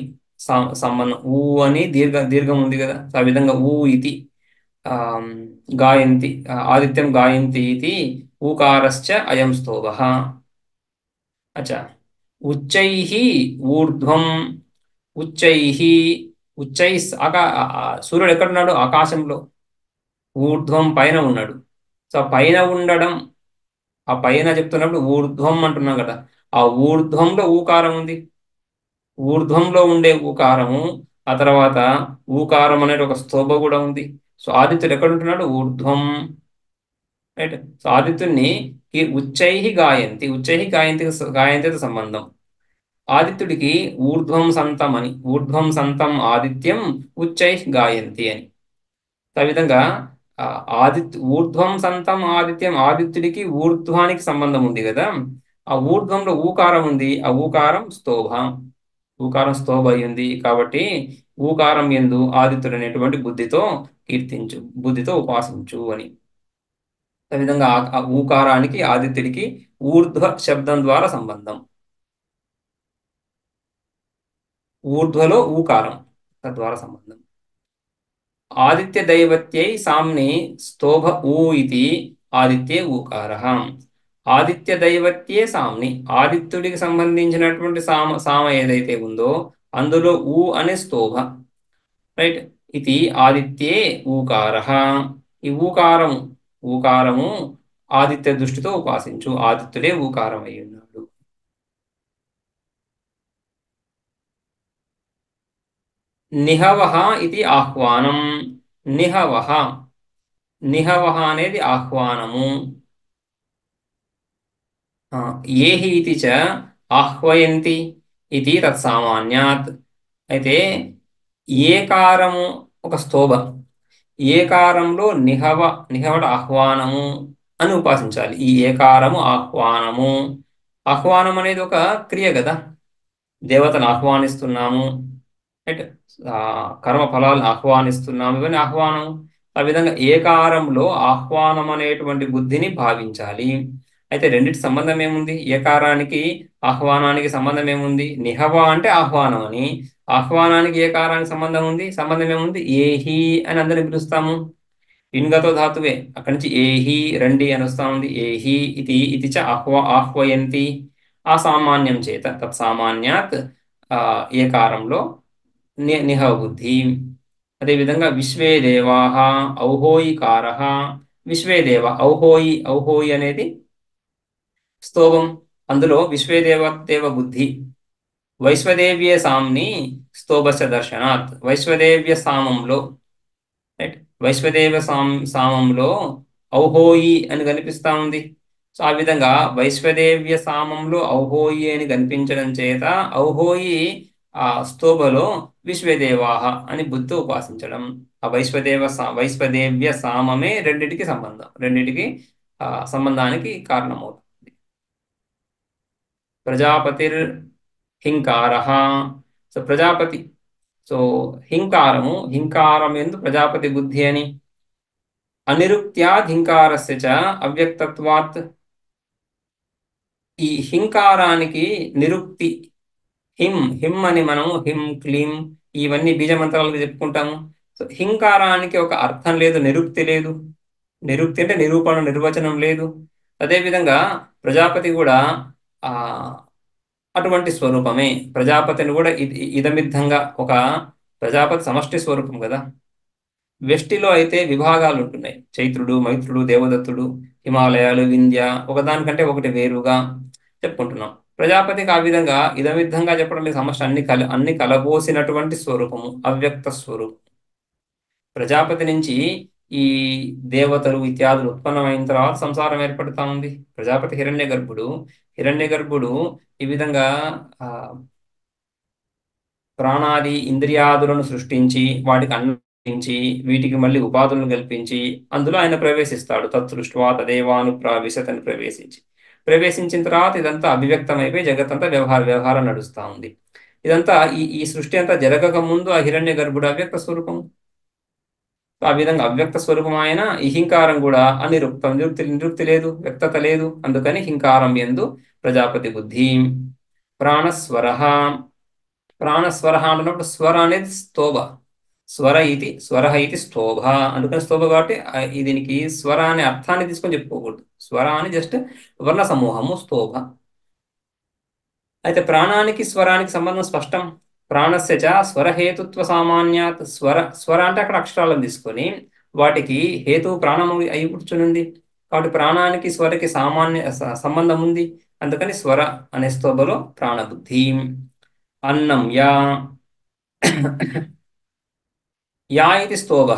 సంబంధం. ఊ అని దీర్ఘం ఉంది కదా, ఆ విధంగా ఊ ఇది గాయంతి ఆదిత్యం గాయంతి ఇది ఊకారశ్చ అయం స్తోభః. అచ్చా. ఉచ్చైః ఊర్ధ్వం. ఉచ్చైః. ఉచ్చై సూర్యుడు ఎక్కడున్నాడు, ఆకాశంలో. ఊర్ధ్వం పైన ఉన్నాడు. సో పైన ఉండడం, ఆ పైన చెప్తున్నప్పుడు ఊర్ధ్వం అంటున్నాం కదా, ఆ ఊర్ధ్వంలో ఊకారం ఉంది. ఊర్ధ్వంలో ఉండే ఊకారము, ఆ తర్వాత ఊకారం అనేది ఒక స్తోభ కూడా ఉంది. సో ఆదిత్యుడు ఎక్కడ ఉంటున్నాడు, ఊర్ధ్వం. రైట్. సో ఆదిత్యుడిని ఉచ్చై గాయంతి. ఉచ్చై గాయంతి గాయంతితో సంబంధం. ఆదిత్యుడికి ఊర్ధ్వం సంతం అని, ఊర్ధ్వం సంతం ఆదిత్యం ఉచ్చై గాయంతి అని. ఆ విధంగా ఆ, ఊర్ధ్వం సంతం ఆదిత్యం, ఆదిత్యుడికి ఊర్ధ్వానికి సంబంధం ఉంది కదా. ఆ ఊర్ధ్వంలో ఊకారం ఉంది, ఆ ఊకారం స్తోభ. ఊకారం స్తోభ అయ్యింది కాబట్టి ఊకారం ఎందు ఆదిత్యుడు అనేటువంటి బుద్ధితో కీర్తించు, బుద్ధితో ఉపాసించు అని. ఆ విధంగా ఆ ఊకారానికి ఆదిత్యుడికి ఊర్ధ్వ శబ్దం ద్వారా సంబంధం. ఊర్ధ్వలో ఊకారం తద్వారా సంబంధం. ఆదిత్య దైవత్యై సామ్ని స్తోభ ఊ ఇది ఆదిత్యే ఊకార. ఆదిత్య దైవత్యే సామ్ని, ఆదిత్యుడికి సంబంధించినటువంటి సామ ఏదైతే ఉందో అందులో ఊ అనే స్తోభ. రైట్. ఇది ఆదిత్యే ఊకార. ఈ ఊకారము ఆదిత్య దృష్టితో ఉపాసించు, ఆదిత్యుడే ఊకారం అయి ఉన్నాడు. నిహవః ఇది ఆహ్వానం. నిహవః. నిహవః అనేది ఆహ్వానము. ఏహి ఇది చ ఆహ్వయంతి ఇది తత్సామాన్యాత్. అయితే ఏకారము ఒక స్తోభ. ఏకారంలో నిహవట ఆహ్వానము అని ఉపాసించాలి. ఈ ఏకారము ఆహ్వానము. ఆహ్వానం అనేది ఒక క్రియ కదా, దేవతను ఆహ్వానిస్తున్నాము. రైట్. కర్మ ఫలాలను ఆహ్వానిస్తున్నాము, ఇవన్నీ ఆహ్వానం. ఆ విధంగా ఏకారంలో ఆహ్వానం అనేటువంటి బుద్ధిని భావించాలి. అయితే రెండిటి సంబంధం ఏముంది, ఏకారానికి ఆహ్వానానికి సంబంధం ఏముంది. నిహవ అంటే ఆహ్వానం అని, ఆహ్వానానికి ఏకారానికి సంబంధం ఉంది. సంబంధం ఏముంది, ఏహి అని అందరిని పిలుస్తాము. ఇన్గతో ధాతువే, అక్కడి నుంచి ఏహి రండి అని వస్తా ఉంది. ఏహి ఇది చ ఆహ్వయంతి. ఆ సామాన్యం చేత తత్సామాన్యాత్ ఏకారంలో నిహవ బుద్ధి. అదేవిధంగా విశ్వే దేవాః ఔహోయికారః. విశ్వే దేవ. ఔహోయి అనేది స్తోభం. అందులో దేవ బుద్ధి. వైశ్వదేవ్యే సామ్ని స్తోభస్య దర్శనాత్. వైశ్వదేవ్య సామంలో, రైట్, సామంలో ఔహోయి అని కనిపిస్తా ఉంది. సో ఆ విధంగా వైశ్వదేవ్య సామంలో ఔహోయి అని కనిపించడం చేత ఔహోయి ఆ స్తోభలో విశ్వదేవాహ అని బుద్ధి ఉపాసించడం. ఆ వైశ్వదేవ్య సామమే రెండిటికి సంబంధం, రెండిటికి సంబంధానికి కారణమవుతుంది. ప్రజాపతిర్ హింకార. సో ప్రజాపతి, సో హింకారం ఎందు ప్రజాపతి బుద్ధి అని. అనిరుక్త్యాధింకారస్య చ అవ్యక్తత్వాత్. ఈ హింకారానికి నిరుక్తి, హిం అని మనం హిం క్లీం ఇవన్నీ బీజమంత్రాలకు చెప్పుకుంటాము. సో హింకారానికి ఒక అర్థం లేదు, నిరుక్తి లేదు. నిరుక్తి అంటే నిరూపణ, నిర్వచనం లేదు. అదేవిధంగా ప్రజాపతి కూడా ఆ అటువంటి స్వరూపమే. ప్రజాపతిని కూడా ఇదమిద్ధంగా ఒక ప్రజాపతి సమష్టి స్వరూపం కదా. వెష్టిలో అయితే విభాగాలు ఉంటున్నాయి, చైత్రుడు, మైత్రుడు, దేవదత్తుడు, హిమాలయాలు, వింధ్య, ఒకదానికంటే ఒకటి వేరుగా చెప్పుకుంటున్నాం. ప్రజాపతికి ఆ విధంగా ఇదమిద్ధంగా చెప్పడం లేదు. సమస్య అన్ని కలబోసినటువంటి స్వరూపము, అవ్యక్త స్వరూపం. ప్రజాపతి నుంచి ఈ దేవతలు ఇత్యాదులు ఉత్పన్నమైన తర్వాత సంసారం ఏర్పడుతా ఉంది. ప్రజాపతి హిరణ్య గర్భుడు ఈ విధంగా ప్రాణాది ఇంద్రియాదులను సృష్టించి వాటికి అన్నించి వీటికి మళ్ళీ ఉపాధులను కల్పించి అందులో ఆయన ప్రవేశిస్తాడు. తత్సృష్ట్వా తదేవానుప్రావిశతని ప్రవేశించిన తర్వాత ఇదంతా అభివ్యక్తమైపోయి జగత్తంతా వ్యవహారం నడుస్తూ ఉంది. ఇదంతా ఈ సృష్టి అంతా జరగక ముందు ఆ హిరణ్య గర్భుడు అవ్యక్త స్వరూపం. ఆ విధంగా అవ్యక్త స్వరూపం ఆయన. ఈ హింకారం కూడా అనిరుక్తం, నిరుక్తి లేదు, వ్యక్తత లేదు. అందుకని హింకారం యందు ప్రజాపతి బుద్ధి. ప్రాణస్వర అంటున్నప్పుడు స్వర అనేది స్తోభ, స్వర ఇది స్తోభ. అందుకని స్తోభ కాబట్టి దీనికి స్వర అనే అర్థాన్ని తీసుకొని చెప్పుకోకూడదు. స్వర అని జస్ట్ వర్ణ సమూహము స్తోభ. అయితే ప్రాణానికి స్వరానికి సంబంధం స్పష్టం. ప్రాణస్య చ స్వరహేతుత్వ సామాన్యాత్. స్వర అంటే అక్కడ అక్షరాలను తీసుకొని వాటికి హేతు ప్రాణము అయి కూర్చునుంది కాబట్టి ప్రాణానికి స్వరకి సామాన్య సంబంధం ఉంది. అందుకని స్వర అనే స్తోభలో ప్రాణబుద్ధి. అన్నం యా ఇది స్తోభ.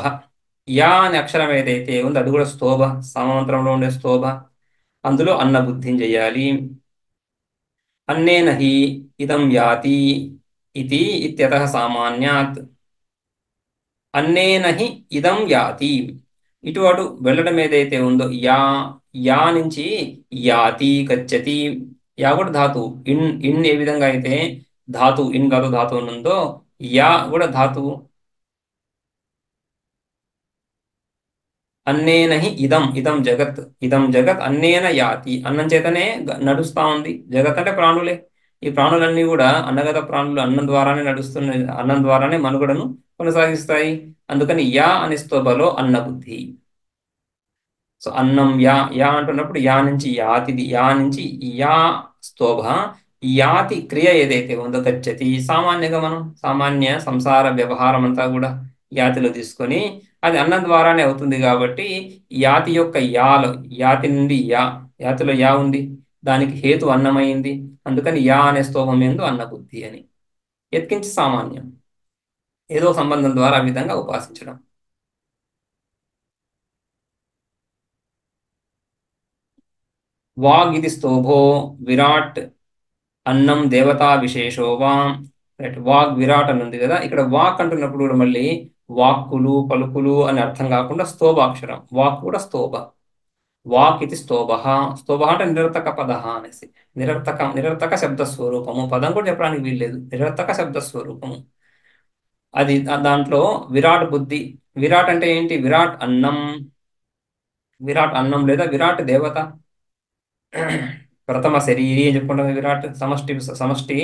యా అనే అక్షరం ఏదైతే ఉందో అది కూడా స్తోభ, సమాంతరంలో ఉండే స్తోభ. అందులో అన్న బుద్ధిని చేయాలి. అన్నేన హి ఇదం యాతి ఇది ఇత్యతః సామాన్యాత్. అన్నేన హి ఇదం యాతి, ఇటు అటు వెళ్ళడం ఏదైతే ఉందో యా నుంచి యాతి గచ్చతి. యా కూడా ధాతు. ఇన్ ఏ విధంగా అయితే ధాతు ఇన్ కాదు ధాతువు ఉందో, యా కూడా ధాతువు. అన్నేన హి ఇదం జగత్ అన్నేన యాతి. అన్నం చేతనే నడుస్తా ఉంది జగత్ అంటే ప్రాణులే. ఈ ప్రాణులన్నీ కూడా అన్నగత ప్రాణులు అన్నం ద్వారానే నడుస్తున్నాయి, అన్నం ద్వారానే మనుగడను కొనసాగిస్తాయి. అందుకని యా అనే స్తోభలో అన్న బుద్ధి. సో అన్నం యా అంటున్నప్పుడు యా నుంచి యాతిది, యా నుంచి యా స్తోభ. యాతి క్రియ ఏదైతే ఉందో గచ్చతి. సామాన్యంగా మనం సామాన్య సంసార వ్యవహారం అంతా కూడా యాతిలో తీసుకొని అది అన్నం ద్వారానే అవుతుంది కాబట్టి యాతి యొక్క యాతి నుండి యాతిలో యా ఉంది, దానికి హేతు అన్నమైంది. అందుకని యా అనే స్తోభం ఎందు అన్న బుద్ధి అని. ఎత్కించి సామాన్యం ఏదో సంబంధం ద్వారా ఆ విధంగా ఉపాసించడం. వాగ్ ఇది స్తోభో విరాట్ అన్నం దేవతా విశేషో వా. రైట్, వాగ్ విరాట్ అని ఉంది కదా. ఇక్కడ వాక్ అంటున్నప్పుడు కూడా మళ్ళీ వాక్కులు పలుకులు అని అర్థం కాకుండా స్తోభాక్షరం వాక్ కూడా స్తోభ. వాక్ ఇది స్తోభ. స్తోభ అంటే నిరర్థక పద అనేసి. నిరర్థక శబ్ద స్వరూపము. పదం కూడా చెప్పడానికి వీల్లేదు, నిరర్థక శబ్ద స్వరూపము అది. దాంట్లో విరాట్ బుద్ధి. విరాట్ అంటే ఏంటి? విరాట్ అన్నం లేదా విరాట్ దేవత. ప్రథమ శరీరి అని చెప్పుకుంటాం. విరాట్ సమష్టి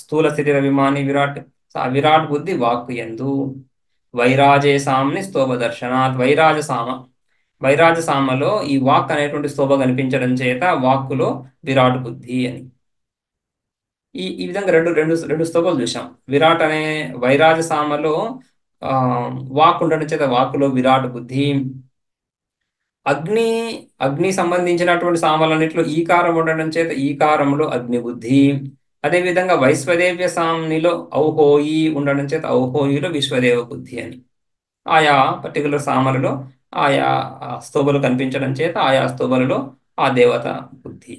స్థూల శరీర అభిమాని విరాట్. ఆ విరాట్ బుద్ధి వాక్కు యందు. వైరాజే సామ్ని స్తోభ దర్శనాత్. వైరాజసామలో ఈ వాక్ అనేటువంటి స్తోభ కనిపించడం చేత వాక్కులో విరాట్ బుద్ధి అని. ఈ విధంగా రెండు స్తోభలు చూసాం. విరాట్ అనే వైరాజసామలో వాక్ ఉండడం చేత వాక్కులో విరాట్ బుద్ధి. అగ్ని సంబంధించినటువంటి సామలన్నింటిలో ఈకారం ఉండడం చేత ఈకారంలో అగ్ని బుద్ధి. అదేవిధంగా వైశ్వదేవ్య సామ్నిలో ఔహోయి ఉండడం చేత ఔహోయిలో విశ్వదేవ బుద్ధి అని. ఆయా పర్టికులర్ సామలలో ఆయా స్తోభలు కనిపించడం చేత ఆయా స్తోభలలో ఆ దేవత బుద్ధి.